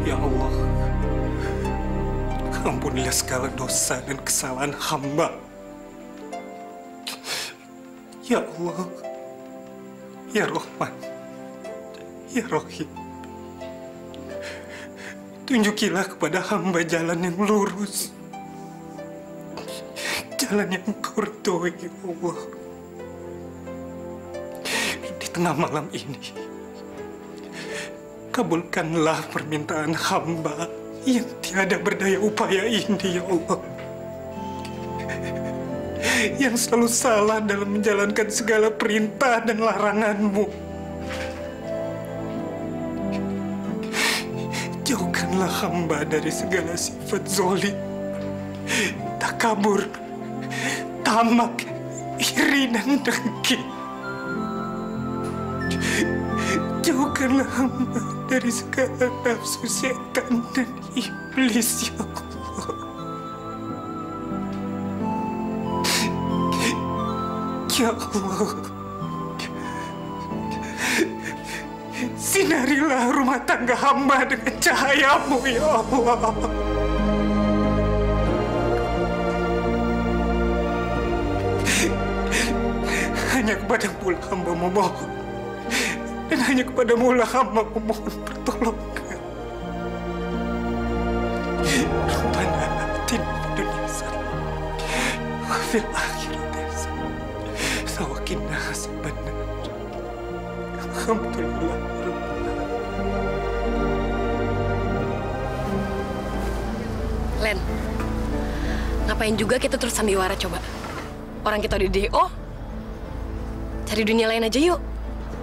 Ya Allah, ampunilah segala dosa dan kesalahan hamba. Ya Allah, Ya Rahman, Ya Rahim. Tunjukilah kepada hamba jalan yang lurus. Jalan yang Engkau ridhoi, ya Allah. tengah malam ini, kabulkanlah permintaan hamba yang tiada berdaya upaya ini, ya Allah. Yang selalu salah dalam menjalankan segala perintah dan larangan-Mu. Jauhkanlah hamba dari segala sifat zalim, takabur, tamak, iri dan dengki. Jauhkanlah hamba dari segala nafsu setan dan iblis, ya Allah. Ya Allah, sinarilah rumah tangga hamba dengan cahaya-Mu, ya Allah. Hanya kepadamu lah hamba memohon, dan hanya kepadamu lah hamba memohon pertolongan. Rabbana atina fid dunya hasanah wa fil akhirati hasanah wa qina adzabannar. Alhamdulillah. Len, ngapain juga kita terus sandiwara coba? Orang kita di DO, cari dunia lain aja yuk.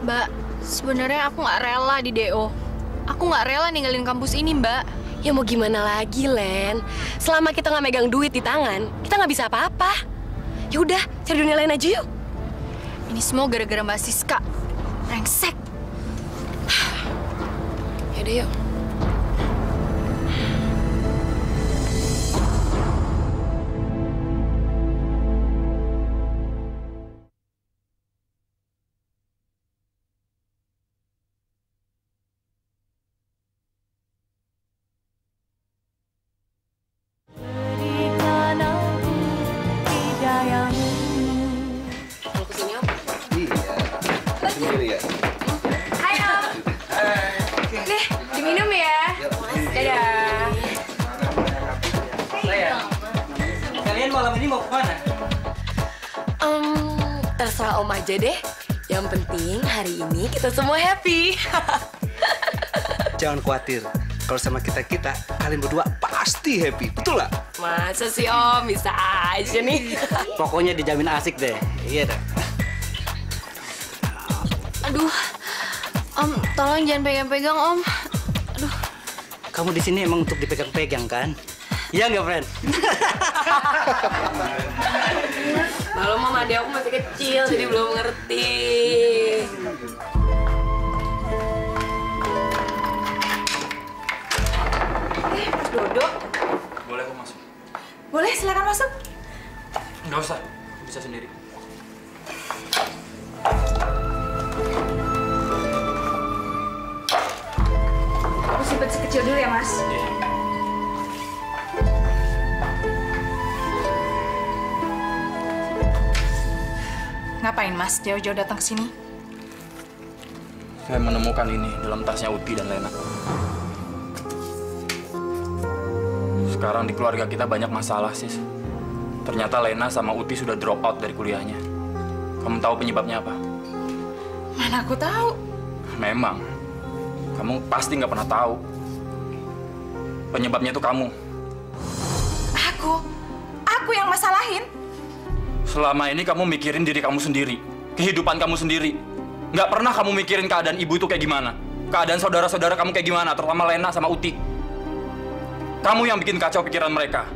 Mbak, sebenarnya aku nggak rela di DO. Aku nggak rela ninggalin kampus ini, Mbak. Ya mau gimana lagi, Len? Selama kita nggak megang duit di tangan, kita nggak bisa apa-apa. Ya udah, cari dunia lain aja yuk. Ini semua gara-gara Mbak Siska. Brengsek. Yaudah yuk. Terserah Om aja deh. Yang penting hari ini kita semua happy. Jangan khawatir. Kalau sama kita-kita, kalian berdua pasti happy. Betul nggak? Masa sih Om? Bisa aja nih. Pokoknya dijamin asik deh. Iya deh. Aduh, Om, tolong jangan pegang-pegang, Om. Aduh. Kamu di sini emang untuk dipegang-pegang kan? Iya nggak, friend? Malu Mama, adik aku masih kecil, jadi belum ngerti. Mas Dodo. Boleh aku masuk? Boleh, silakan masuk. Nggak usah, aku bisa sendiri. Aku simpen sekecil dulu ya, Mas. Ngapain Mas jauh-jauh datang ke sini? Saya menemukan ini dalam tasnya Uti dan Lena. Sekarang di keluarga kita banyak masalah, Sis. Ternyata Lena sama Uti sudah drop out dari kuliahnya. Kamu tahu penyebabnya apa? Mana aku tahu. Memang. Kamu pasti nggak pernah tahu. Penyebabnya itu kamu. Aku yang masalahin. Selama ini kamu mikirin diri kamu sendiri, kehidupan kamu sendiri. Nggak pernah kamu mikirin keadaan ibu itu kayak gimana. Keadaan saudara-saudara kamu kayak gimana, terutama Lena sama Uti. Kamu yang bikin kacau pikiran mereka.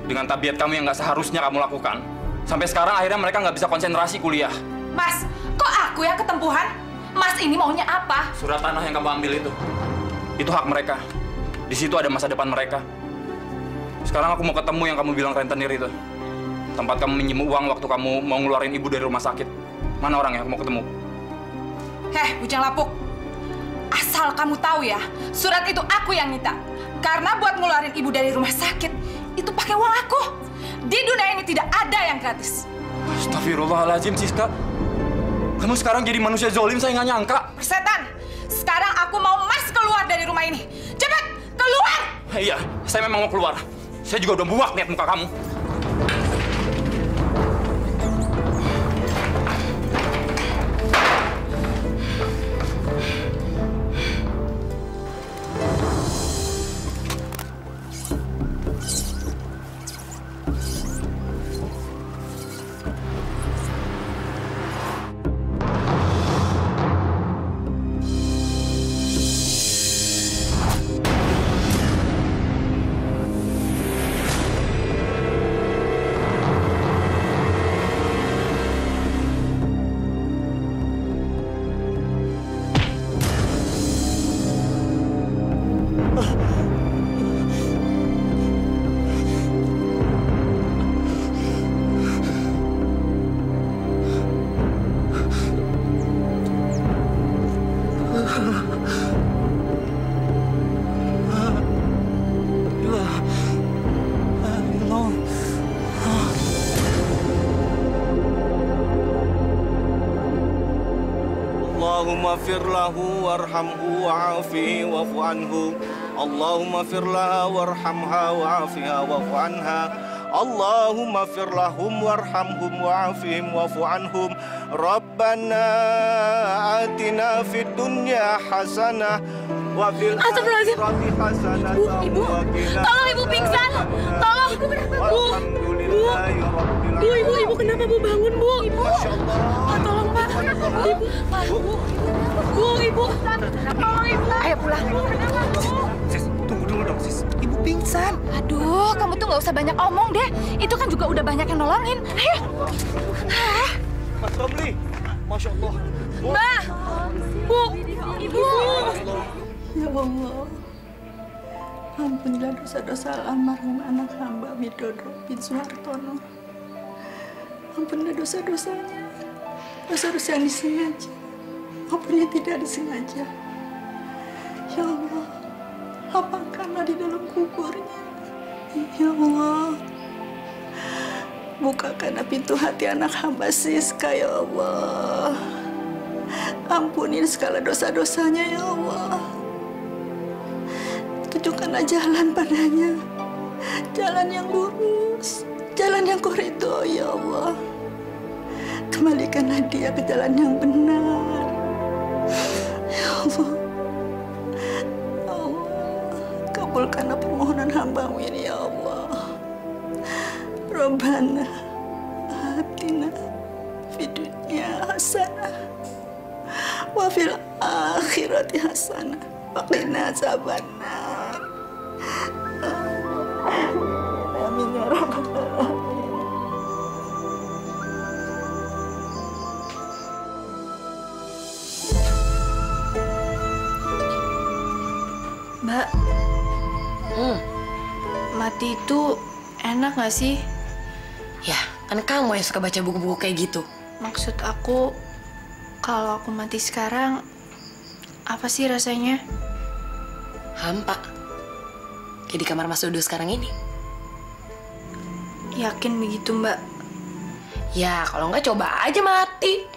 Dengan tabiat kamu yang nggak seharusnya kamu lakukan. Sampai sekarang akhirnya mereka nggak bisa konsentrasi kuliah. Mas, kok aku yang ketempuhan? Mas ini maunya apa? Surat tanah yang kamu ambil itu hak mereka. Di situ ada masa depan mereka. Sekarang aku mau ketemu yang kamu bilang rentenir itu. Tempat kamu minjem uang waktu kamu mau ngeluarin ibu dari rumah sakit. Mana orang yang mau ketemu? Bujang lapuk. Asal kamu tahu ya, surat itu aku yang minta. Karena buat ngeluarin ibu dari rumah sakit, itu pakai uang aku. Di dunia ini tidak ada yang gratis. Astagfirullahaladzim, Siska. Kamu sekarang jadi manusia zolim, saya nggak nyangka. Persetan, sekarang aku mau Mas keluar dari rumah ini. Cepat, keluar! Iya, saya memang mau keluar. Saya juga udah muak lihat muka kamu. Allahumma fir lahu warhamhu wa'afihi wa'fu anhu. Allahumma fir laha warhamha wa'afiha wa'fu anha. Allahumma fir lahum warhamhum wa'afihim wa'fu anhum. Rabbana atina fid dunya hasanah wa fil akhirati hasanah. Ibu, tolong ibu pingsan. Tolong. Ibu kenapa, Bu? Ibu kenapa, Bu? Bangun, Bu. Ibu. Tolong, Pak. Ibu. Tolong, Ibu. Ayo pulang. Sis, tunggu dulu dong, Sis. Ibu pingsan. Aduh, kamu tuh nggak usah banyak omong deh. Itu kan juga udah banyak yang nolongin. Ayo. Mas Ramli, Masya Allah. Mbak. Bu. Ibu. Ya Allah, ampunilah dosa-dosa almarhum anak hamba Widodo bin Suhartono. Ampunilah dosa-dosanya, dosa-dosa yang disengaja maupun yang tidak disengaja. Ya Allah, lapangkanlah di dalam kuburnya. Ya Allah, bukakanlah pintu hati anak hamba Siska, ya Allah. Ampunin segala dosa-dosanya, ya Allah. Tunjukkanlah jalan padanya, jalan yang lurus, jalan yang kau ridho, ya Allah. Kembalikanlah dia ke jalan yang benar, ya Allah. Ya Allah, kabulkanlah permohonan hamba-Mu ini, ya Allah. Rabbana atina fid dunya hasanah wa fil akhirati hasanah wa qina adzabannar. Amin ya rabbal alamin. Mbak, mati itu enak gak sih? Ya, kan kamu yang suka baca buku-buku kayak gitu. Maksud aku, kalau aku mati sekarang, apa sih rasanya? Hampa. Kayak di kamar Mas Dodo sekarang ini. Yakin begitu, Mbak? Ya, kalau nggak coba aja mati.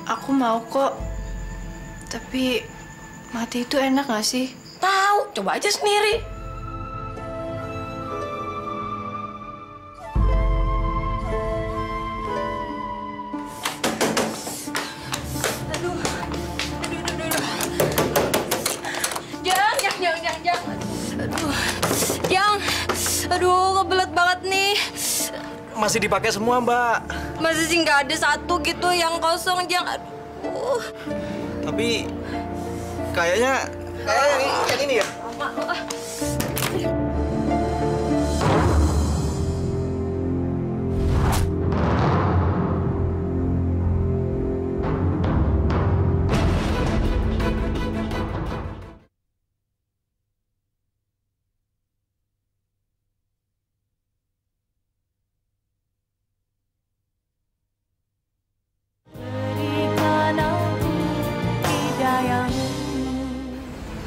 Aku mau kok. Tapi, mati itu enak gak sih? Tahu, coba aja sendiri. Aduh, kebelet banget nih. Masih dipakai semua, Mbak. Masih sih nggak ada satu gitu yang kosong, Jang. Aduh. Tapi kayaknya yang ini ya.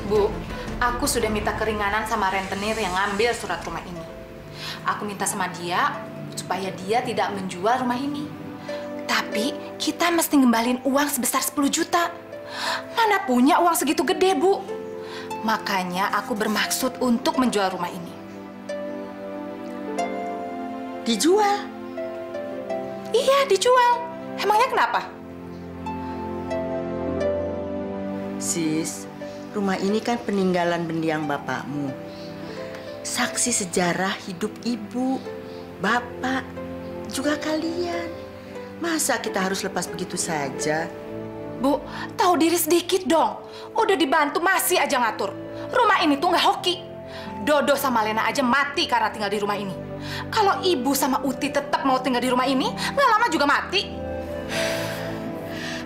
Bu, aku sudah minta keringanan sama rentenir yang ngambil surat rumah ini. Aku minta sama dia supaya dia tidak menjual rumah ini. Tapi kita mesti ngembalin uang sebesar 10 juta. Mana punya uang segitu gede, Bu? Makanya aku bermaksud untuk menjual rumah ini. Dijual? Iya, dijual. Emangnya kenapa? Sis, rumah ini kan peninggalan mendiang bapakmu. Saksi sejarah hidup ibu, bapak, juga kalian. Masa kita harus lepas begitu saja? Bu, tahu diri sedikit dong. Udah dibantu masih aja ngatur. Rumah ini tuh nggak hoki. Dodo sama Lena aja mati karena tinggal di rumah ini. Kalau ibu sama Uti tetap mau tinggal di rumah ini, nggak lama juga mati.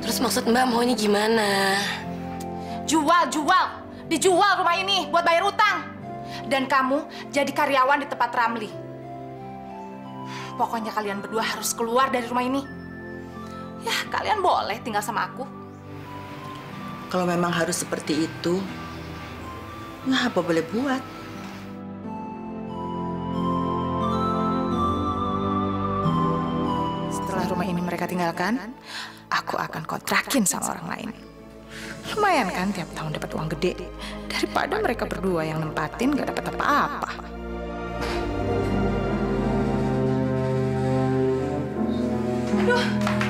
Terus maksud Mbak maunya gimana? Jual. Dijual rumah ini buat bayar utang. Dan kamu jadi karyawan di tempat Ramli. Pokoknya kalian berdua harus keluar dari rumah ini. Ya, kalian boleh tinggal sama aku. Kalau memang harus seperti itu, ya apa boleh buat. Setelah rumah ini mereka tinggalkan, aku akan kontrakin sama orang lain. Lumayan kan tiap tahun dapat uang gede. Daripada mereka berdua yang nempatin gak dapat apa-apa. Aduh,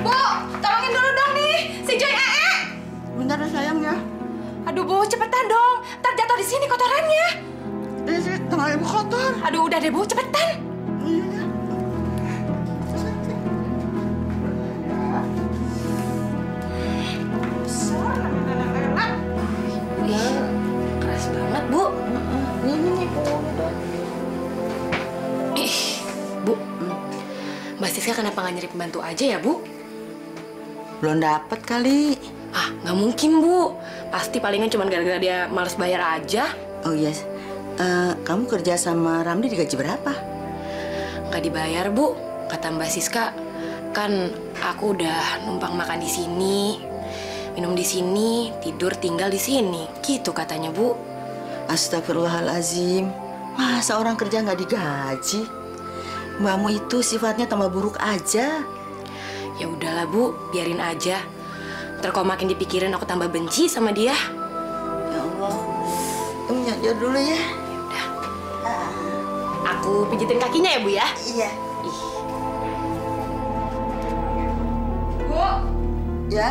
Bu, tolongin dulu dong nih, si Joy Ee. Bentar ya sayang ya. Aduh Bu, cepetan dong. Ntar jatuh di sini kotorannya. Ini tangan ibu kotor. Aduh, udah deh Bu, cepetan. Keras banget, Bu. Bu, Mbak Siska kenapa nggak nyari pembantu aja ya, Bu? Belum dapet kali. Ah, nggak mungkin, Bu. Pasti palingan cuma gara-gara dia males bayar aja. Oh iya, kamu kerja sama Ramli digaji berapa? Nggak dibayar, Bu. Kata Mbak Siska, kan aku udah numpang makan di sini, minum di sini, tidur tinggal di sini. Gitu katanya, Bu. Astagfirullahalazim. Masa orang kerja nggak digaji? Mbakmu itu sifatnya tambah buruk aja. Ya udahlah, Bu, biarin aja. Ntar kalau makin dipikirin aku tambah benci sama dia. Ya Allah. Kamu nyadar dulu ya. Udah. Aku pijitin kakinya ya, Bu ya? Iya. Bu. Ya.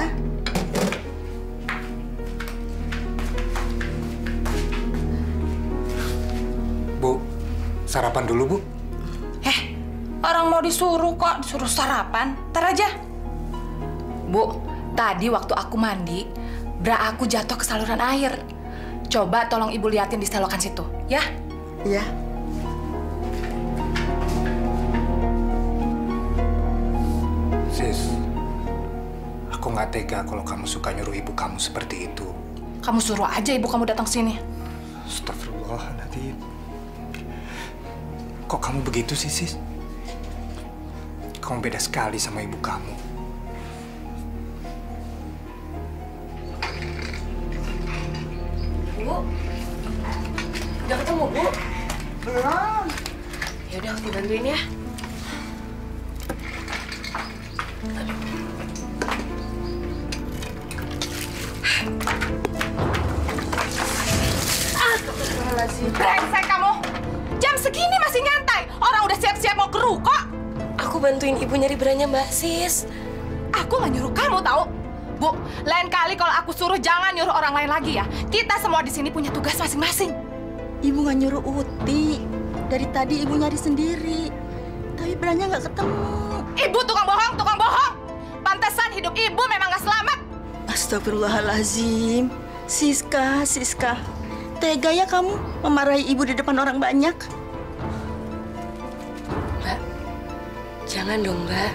Bu, sarapan dulu, Bu. Orang mau disuruh kok, disuruh sarapan. Ntar aja. Bu, tadi waktu aku mandi, bra aku jatuh ke saluran air. Coba tolong Ibu liatin di selokan situ, ya? Iya. Sis, aku nggak tega kalau kamu suka nyuruh ibu kamu seperti itu. Kamu suruh aja ibu kamu datang sini. Astagfirullahaladzim. Kok kamu begitu sih, Sis? Kamu beda sekali sama ibu kamu. Bu, udah ketemu, Bu? Belum. Ya udah, aku dibantuin ya. Brengsek kamu! Jam segini masih nyantai. Orang udah siap-siap mau ke ruko. Aku bantuin Ibu nyari beranya Mbak Sis. Aku nggak nyuruh kamu tahu. Bu, lain kali kalau aku suruh jangan nyuruh orang lain lagi ya. Kita semua di sini punya tugas masing-masing. Ibu nggak nyuruh Uti. Dari tadi ibu nyari sendiri. Tapi beranya nggak ketemu. Ibu tukang bohong, tukang bohong. Pantesan hidup ibu memang nggak selamat. Astagfirullahalazim. Siska, Siska. Tega ya kamu memarahi ibu di depan orang banyak. Mbak, jangan dong, Mbak.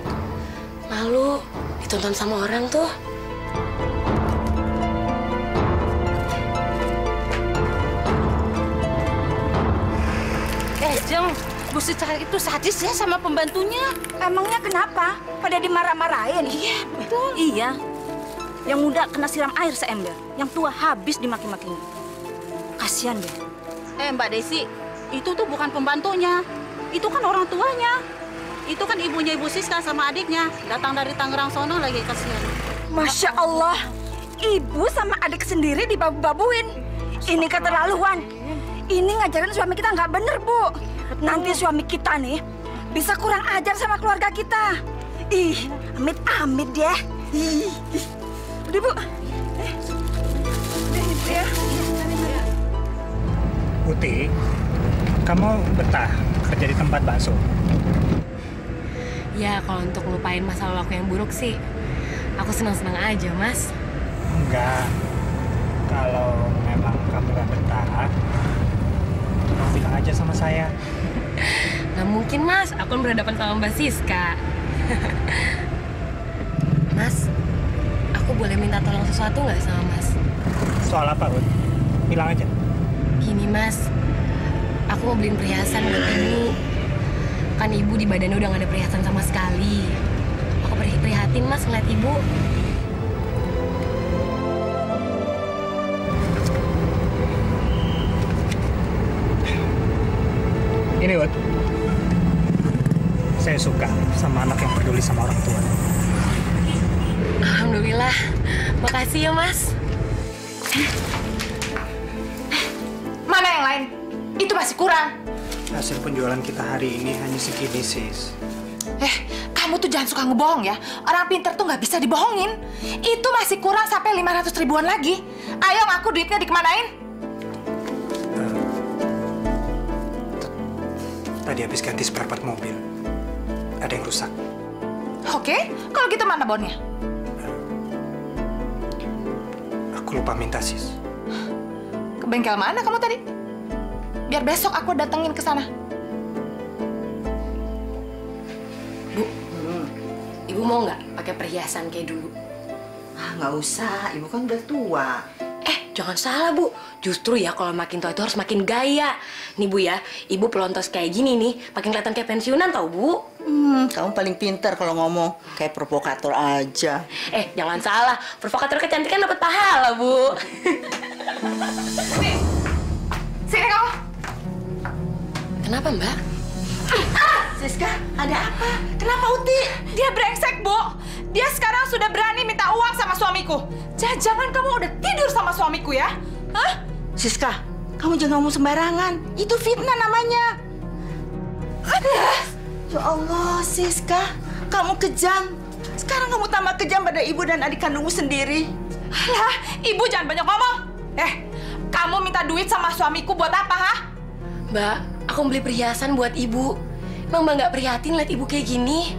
Malu ditonton sama orang tuh. Jeng, Bu Siska itu sadis ya sama pembantunya. Emangnya kenapa? Pada dimarah-marahin? Iya, betul. Iya. Yang muda kena siram air seember, yang tua habis dimaki-makinya. Kasihan deh. Mbak Desi, itu tuh bukan pembantunya. Itu kan orang tuanya. Itu kan ibunya Ibu Siska sama adiknya. Datang dari Tangerang sono lagi, kasihan. Masya Allah. Ibu sama adik sendiri dibabu-babuin. Ini keterlaluan. Ini ngajarin suami kita nggak bener, Bu. Nanti suami kita nih bisa kurang ajar sama keluarga kita. Ih, amit-amit ya. Ih. Udah, Bu. Ya. Uti, kamu betah kerja di tempat bakso? Ya, kalau untuk lupain masa lalu aku yang buruk sih, aku senang-senang aja, Mas. Enggak. Kalau memang kamu nggak betah, bilang aja sama saya. Nggak mungkin, Mas. Aku kan berhadapan sama Mbak Siska. Mas, aku boleh minta tolong sesuatu nggak sama Mas? Soal apa, Ut? Bilang aja. Gini, Mas. Aku mau beliin perhiasan buat Ibu. Kan Ibu di badannya udah nggak ada perhiasan sama sekali. Aku prihatin, Mas, ngeliat Ibu. Ini, Ut. Saya suka sama anak yang peduli sama orang tua. Alhamdulillah. Makasih ya, Mas. Mana yang lain? Itu masih kurang. Hasil penjualan kita hari ini hanya segini, sis. Kamu tuh jangan suka ngebohong ya. Orang pinter tuh nggak bisa dibohongin. Itu masih kurang sampai 500 ribuan lagi. Ayo ngaku duitnya dikemanain? Tadi habis ganti spare part mobil. Ada yang rusak. Oke, kalau gitu mana bonnya? Aku lupa minta, sis. Ke bengkel mana kamu tadi? Biar besok aku datengin ke sana. Bu, Ibu mau nggak pakai perhiasan kayak dulu? Nggak usah, ibu kan udah tua. Jangan salah, Bu. Justru ya kalau makin tua itu harus makin gaya. Nih, Bu ya, Ibu pelontos kayak gini nih, makin kelihatan kayak pensiunan tau, Bu. Kamu paling pintar kalau ngomong. Kayak provokator aja. Jangan salah. Provokator kecantikan dapat pahala, Bu. Sini kamu. Kenapa, Mbak? Siska, ada apa? Kenapa Uti? Dia brengsek, Bu. Dia sekarang sudah berani minta uang sama suamiku. Jangan kamu udah tidur sama suamiku ya? Hah? Siska, kamu jangan ngomong sembarangan. Itu fitnah namanya. Ya Allah, Siska. Kamu kejam. Sekarang kamu tambah kejam pada ibu dan adik kandungmu sendiri. Alah, ibu jangan banyak ngomong. Kamu minta duit sama suamiku buat apa, ha? Mbak, aku beli perhiasan buat Ibu. Emang Mbak nggak prihatin lihat Ibu kayak gini?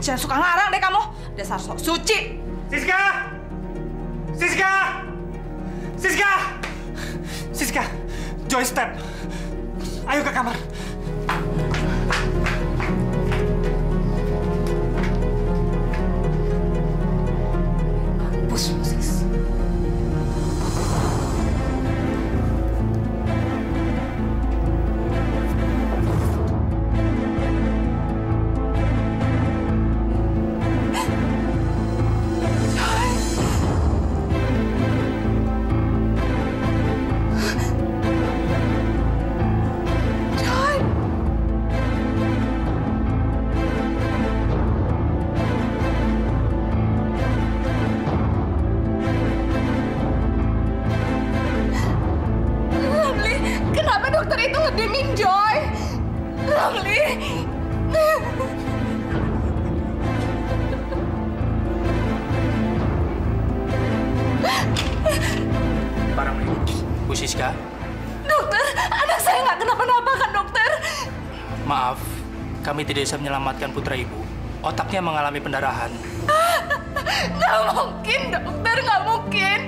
Jangan suka ngarang deh kamu. Dasar sok suci. Siska! Siska! Siska! Siska! Joy step! Ayo ke kamar. Mampus, Sis. Kenapa dokter itu ngediemin Joy? Ramli. Pak Ramli. Bu Siska. Dokter, anak saya nggak kenapa-napa kan, dokter? Maaf, kami tidak bisa menyelamatkan putra ibu. Otaknya mengalami pendarahan. Nggak mungkin, dokter, nggak mungkin.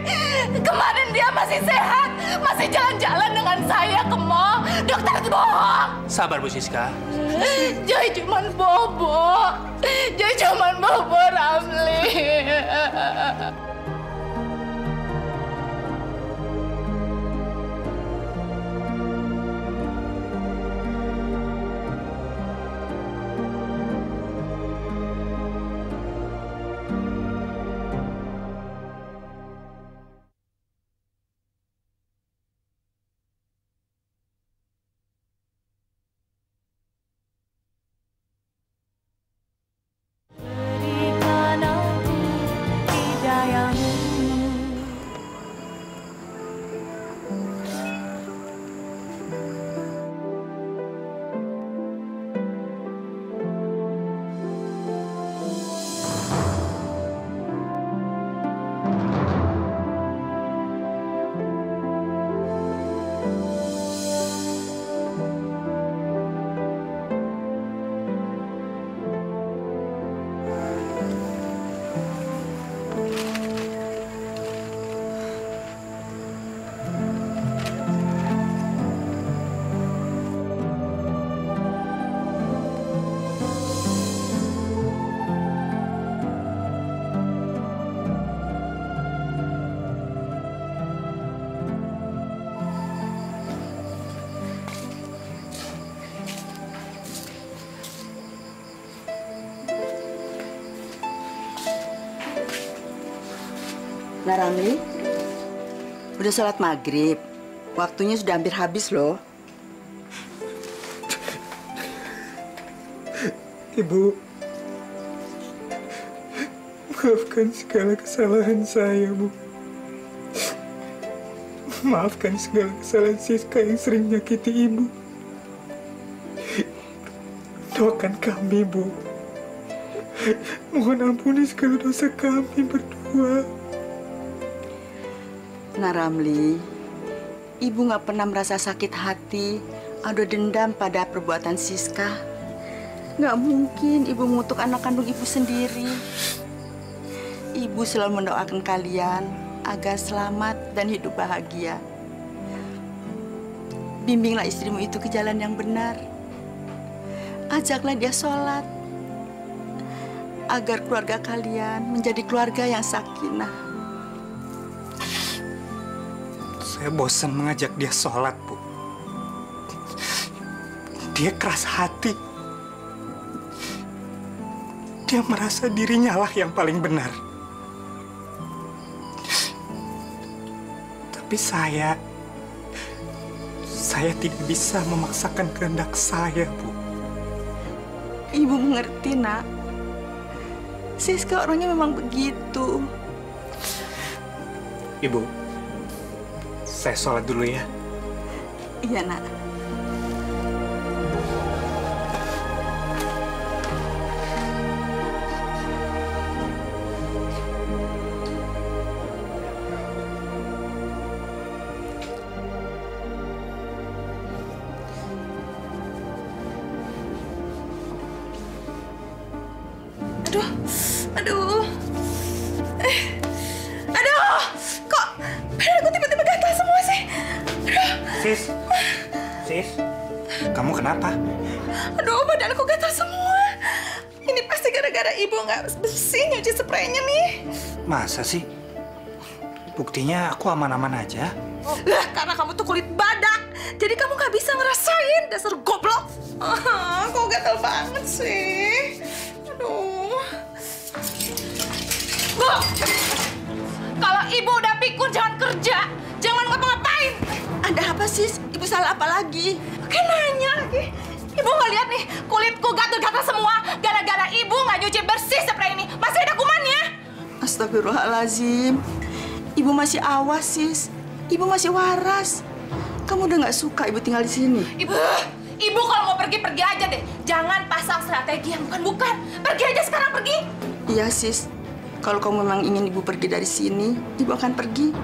Kemarin dia masih sehat, masih jalan-jalan dengan saya ke mall. Dokter itu bohong. Sabar, Bu Siska. Joy cuman bobo. Joy cuman bobo, Ramli. Nah, Ramli, udah sholat maghrib. Waktunya sudah hampir habis loh. Ibu, maafkan segala kesalahan saya, Bu. Maafkan segala kesalahan Siska yang sering menyakiti Ibu. Doakan kami, Bu. Mohon ampuni segala dosa kami berdua. Nah, Ramli, Ibu nggak pernah merasa sakit hati atau dendam pada perbuatan Siska. Nggak mungkin Ibu mengutuk anak kandung Ibu sendiri. Ibu selalu mendoakan kalian agar selamat dan hidup bahagia. Bimbinglah istrimu itu ke jalan yang benar. Ajaklah dia sholat agar keluarga kalian menjadi keluarga yang sakinah. Saya bosan mengajak dia sholat, Bu. Dia keras hati. Dia merasa dirinya lah yang paling benar. Tapi saya tidak bisa memaksakan kehendak saya, Bu. Ibu mengerti, Nak. Siska orangnya memang begitu. Ibu, saya sholat dulu ya. Iya, Nak. Aduh. Aduh. Kok badanku tiba-tiba gatal semua sih? Aduh. Sis, kamu kenapa? Aduh, badanku gatal semua. Ini pasti gara-gara Ibu nggak bersih nyuci spraynya nih. Masa sih? Buktinya aku aman-aman aja. Lah, karena kamu tuh kulit badak. Jadi kamu nggak bisa ngerasain, dasar goblok. Kok gatal banget sih? Aduh. Bu, kalau Ibu udah pikun jangan kerja, jangan ngapa-ngapain. Ada apa, Sis? Ibu salah apa lagi? Kayak nanya lagi. Ibu nggak lihat nih, kulitku gatal-gatal semua gara-gara Ibu nggak nyuci bersih spray ini. Masih ada kumannya. Astagfirullahaladzim. Ibu masih awas, Sis. Ibu masih waras. Kamu udah nggak suka Ibu tinggal di sini? Ibu kalau mau pergi aja deh. Jangan pasang strategi yang bukan-bukan. Pergi aja sekarang, pergi. Iya, Sis. Kalau kamu memang ingin Ibu pergi dari sini, Ibu akan pergi.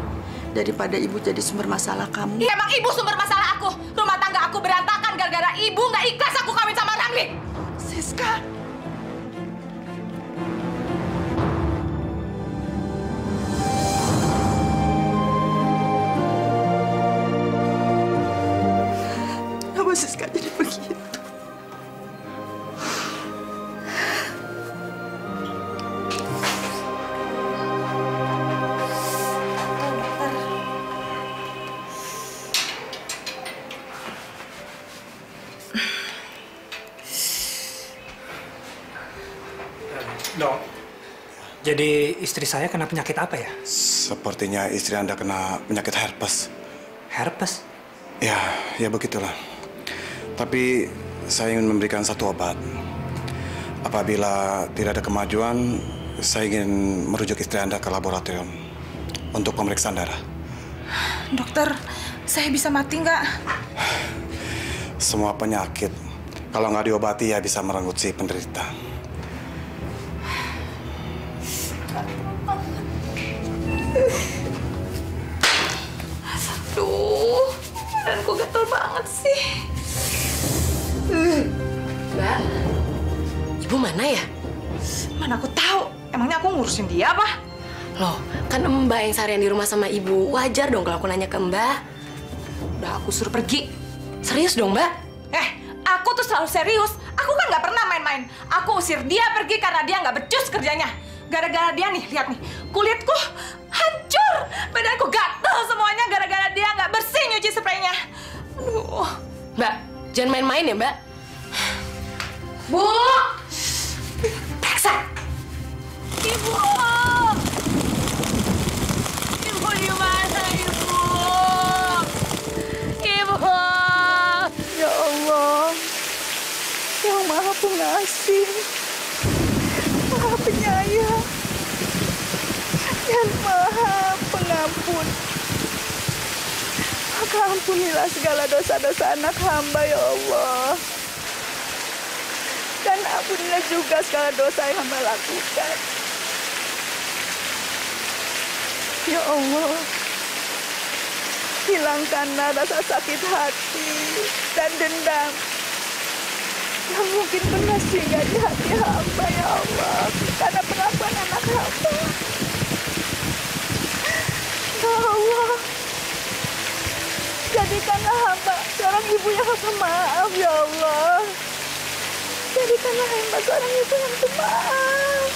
Daripada Ibu jadi sumber masalah kamu. Iya, emang Ibu sumber masalah aku. Rumah tangga aku berantakan gara-gara Ibu nggak ikhlas aku kawin sama Ramli. Siska. Kenapa Siska jadi begitu? Dok, jadi istri saya kena penyakit apa ya? Sepertinya istri Anda kena penyakit herpes. Herpes? Ya begitulah. Tapi saya ingin memberikan satu obat. Apabila tidak ada kemajuan, saya ingin merujuk istri Anda ke laboratorium untuk pemeriksaan darah. Dokter, saya bisa mati nggak? Semua penyakit, kalau nggak diobati ya bisa merenggut si penderita. Aduh, badanku gatel banget sih. Mbak, Ibu mana ya? Mana aku tahu. Emangnya aku ngurusin dia apa? Loh, kan Mbak yang seharian di rumah sama Ibu. Wajar dong kalau aku nanya ke Mbak. Udah aku suruh pergi. Serius dong, Mbak? Aku tuh selalu serius. Aku kan nggak pernah main-main. Aku usir dia pergi karena dia nggak becus kerjanya. Gara-gara dia nih, lihat nih. Kulitku hancur. Badanku gatel semuanya gara-gara dia nggak bersih nyuci spraynya. Aduh. Mbak, jangan main-main ya, Mbak. Bu! Periksa! Ibu! Ibu di mana, Ibu? Ibu! Ya Allah, yang Maha Pengasih, Maha Penyayang, dan Maha Pengampun. Maka ampunilah segala dosa-dosa anak hamba ya Allah. Dan ampunilah juga segala dosa yang hamba lakukan. Ya Allah, hilangkanlah rasa sakit hati dan dendam yang mungkin pernah singgah di hati hamba ya Allah, karena perlakuan anak hamba. Ya Allah, jadikanlah hamba seorang ibu yang pemaaf ya Allah. Jadikanlah hamba seorang ibu yang pemaaf.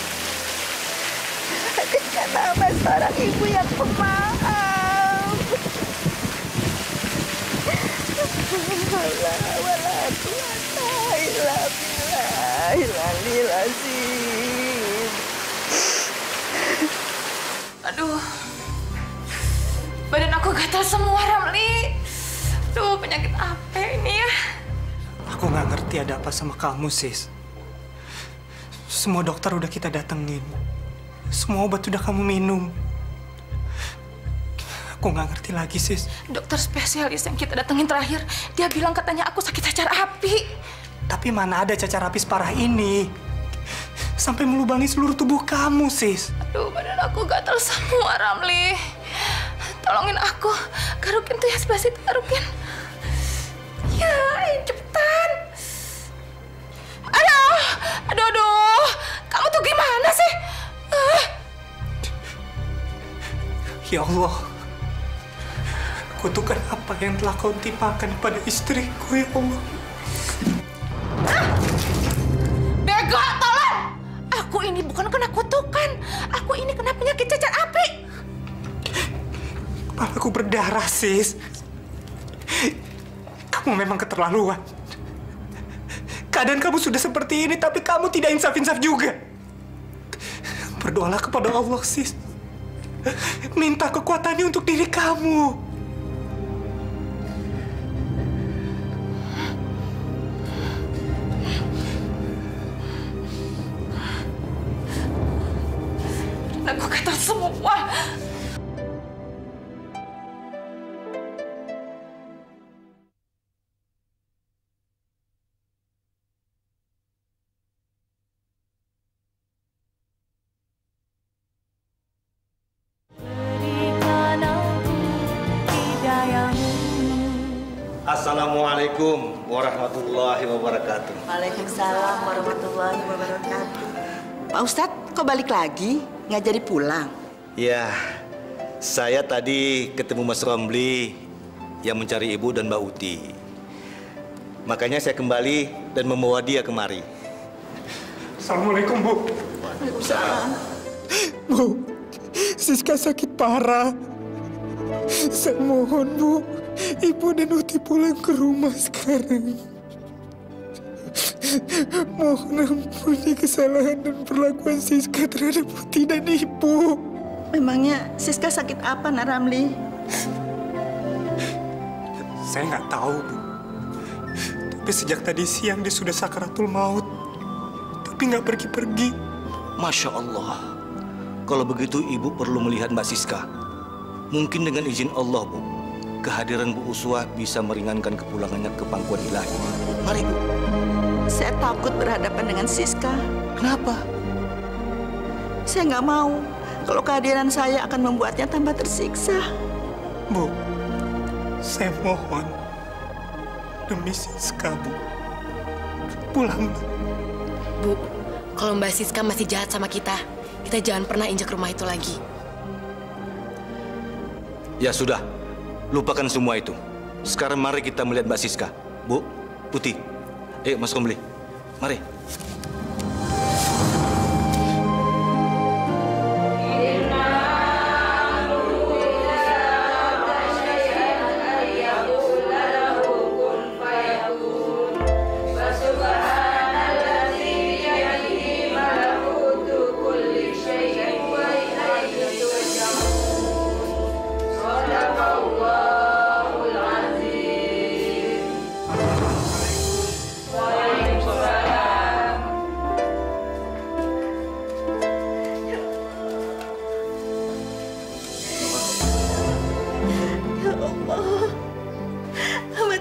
Jadikanlah hamba seorang ibu yang pemaaf. Aduh, badan aku gatal semua, Ramli. Aduh, penyakit apa ini ya? Aku nggak ngerti ada apa sama kamu, sis. Semua dokter udah kita datengin. Semua obat udah kamu minum. Aku nggak ngerti lagi, sis. Dokter spesialis yang kita datengin terakhir, dia bilang katanya aku sakit cacar api. Tapi mana ada cacar api separah ini? Sampai melubangi seluruh tubuh kamu, sis. Aduh, badan aku gatal semua, Ramli. Tolongin aku. Garukin tuh ya sebelah situ, garukin. Ya, cepetan. Aduh. Kamu tuh gimana sih? Ya Allah. Kutukan apa yang telah kau timpakan pada istriku, ya Allah. Bego, tolong! Aku ini bukan kena kutukan. Aku ini kena penyakit cacar api. Kepalaku berdarah, sis. Kamu memang keterlaluan. Keadaan kamu sudah seperti ini, tapi kamu tidak insaf-insaf juga. Berdoalah kepada Allah, sis. Minta kekuatannya untuk diri kamu. Aku gatal semua. Assalamualaikum warahmatullahi wabarakatuh. Waalaikumsalam warahmatullahi wabarakatuh. Pak Ustadz, kok balik lagi? Nggak jadi pulang? Ya, saya tadi ketemu Mas Romli yang mencari Ibu dan Mbak Uti. Makanya saya kembali dan membawa dia kemari. Assalamualaikum, Bu. Waalaikumsalam. Bu, Siska sakit parah. Saya mohon, Bu, Ibu dan Uti pulang ke rumah sekarang. Mohon ampuni kesalahan dan perlakuan Siska terhadap Uti dan Ibu. Memangnya Siska sakit apa, Nak Ramli? Saya nggak tahu, Bu. Tapi sejak tadi siang dia sudah sakaratul maut. Tapi nggak pergi-pergi. Masya Allah. Kalau begitu Ibu perlu melihat Mbak Siska. Mungkin dengan izin Allah, Bu, kehadiran Bu Uswah bisa meringankan kepulangannya ke pangkuan ilahi. Mari, Bu. Saya takut berhadapan dengan Siska. Kenapa? Saya nggak mau kalau kehadiran saya akan membuatnya tambah tersiksa. Bu, saya mohon demi Siska, Bu. Pulang, Bu. Bu, kalau Mbak Siska masih jahat sama kita jangan pernah injak rumah itu lagi. Ya sudah, lupakan semua itu. Sekarang mari kita melihat Mbak Siska. Bu, Uti, ayo Mas Romli, mari.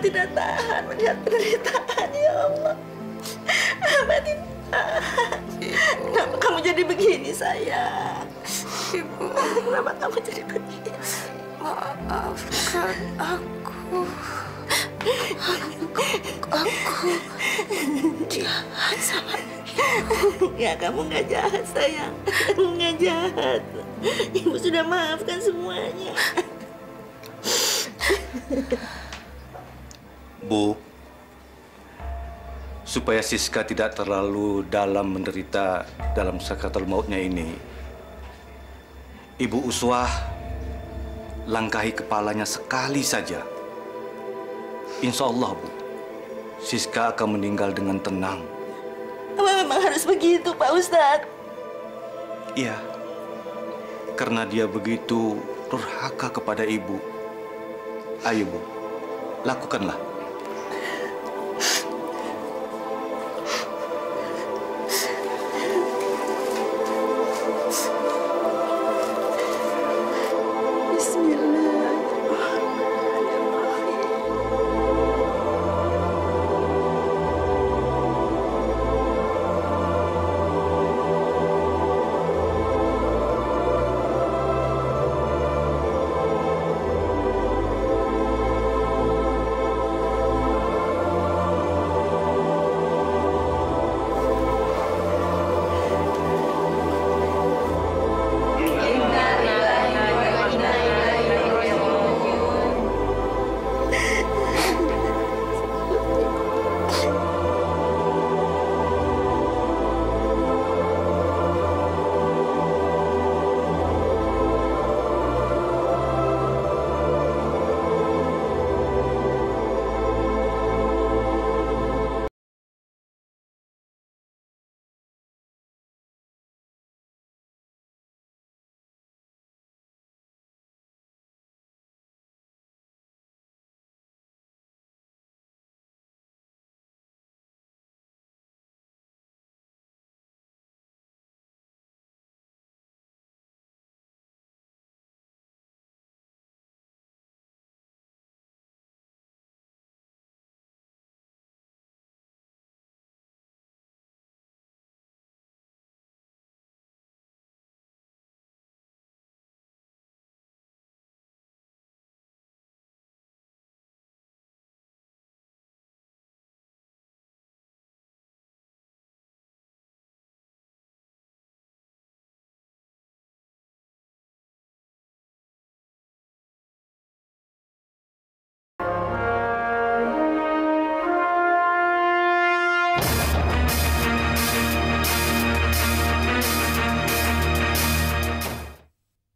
tidak tahan melihat penderitaan, ya Allah. Hamba tidak tahan. Kenapa kamu jadi begini, sayang? Ibu, kenapa kamu jadi begini? Maafkan aku. Aku jahat sama ibu. Ya, kamu nggak jahat, sayang. Kamu nggak jahat. Ibu sudah maafkan semuanya. Bu, supaya Siska tidak terlalu dalam menderita dalam sakaratul mautnya ini, Ibu Uswah langkahi kepalanya sekali saja. Insya Allah, Bu, Siska akan meninggal dengan tenang. Apa memang harus begitu, Pak Ustadz? Iya, karena dia begitu durhaka kepada Ibu. Ayo, Bu, lakukanlah.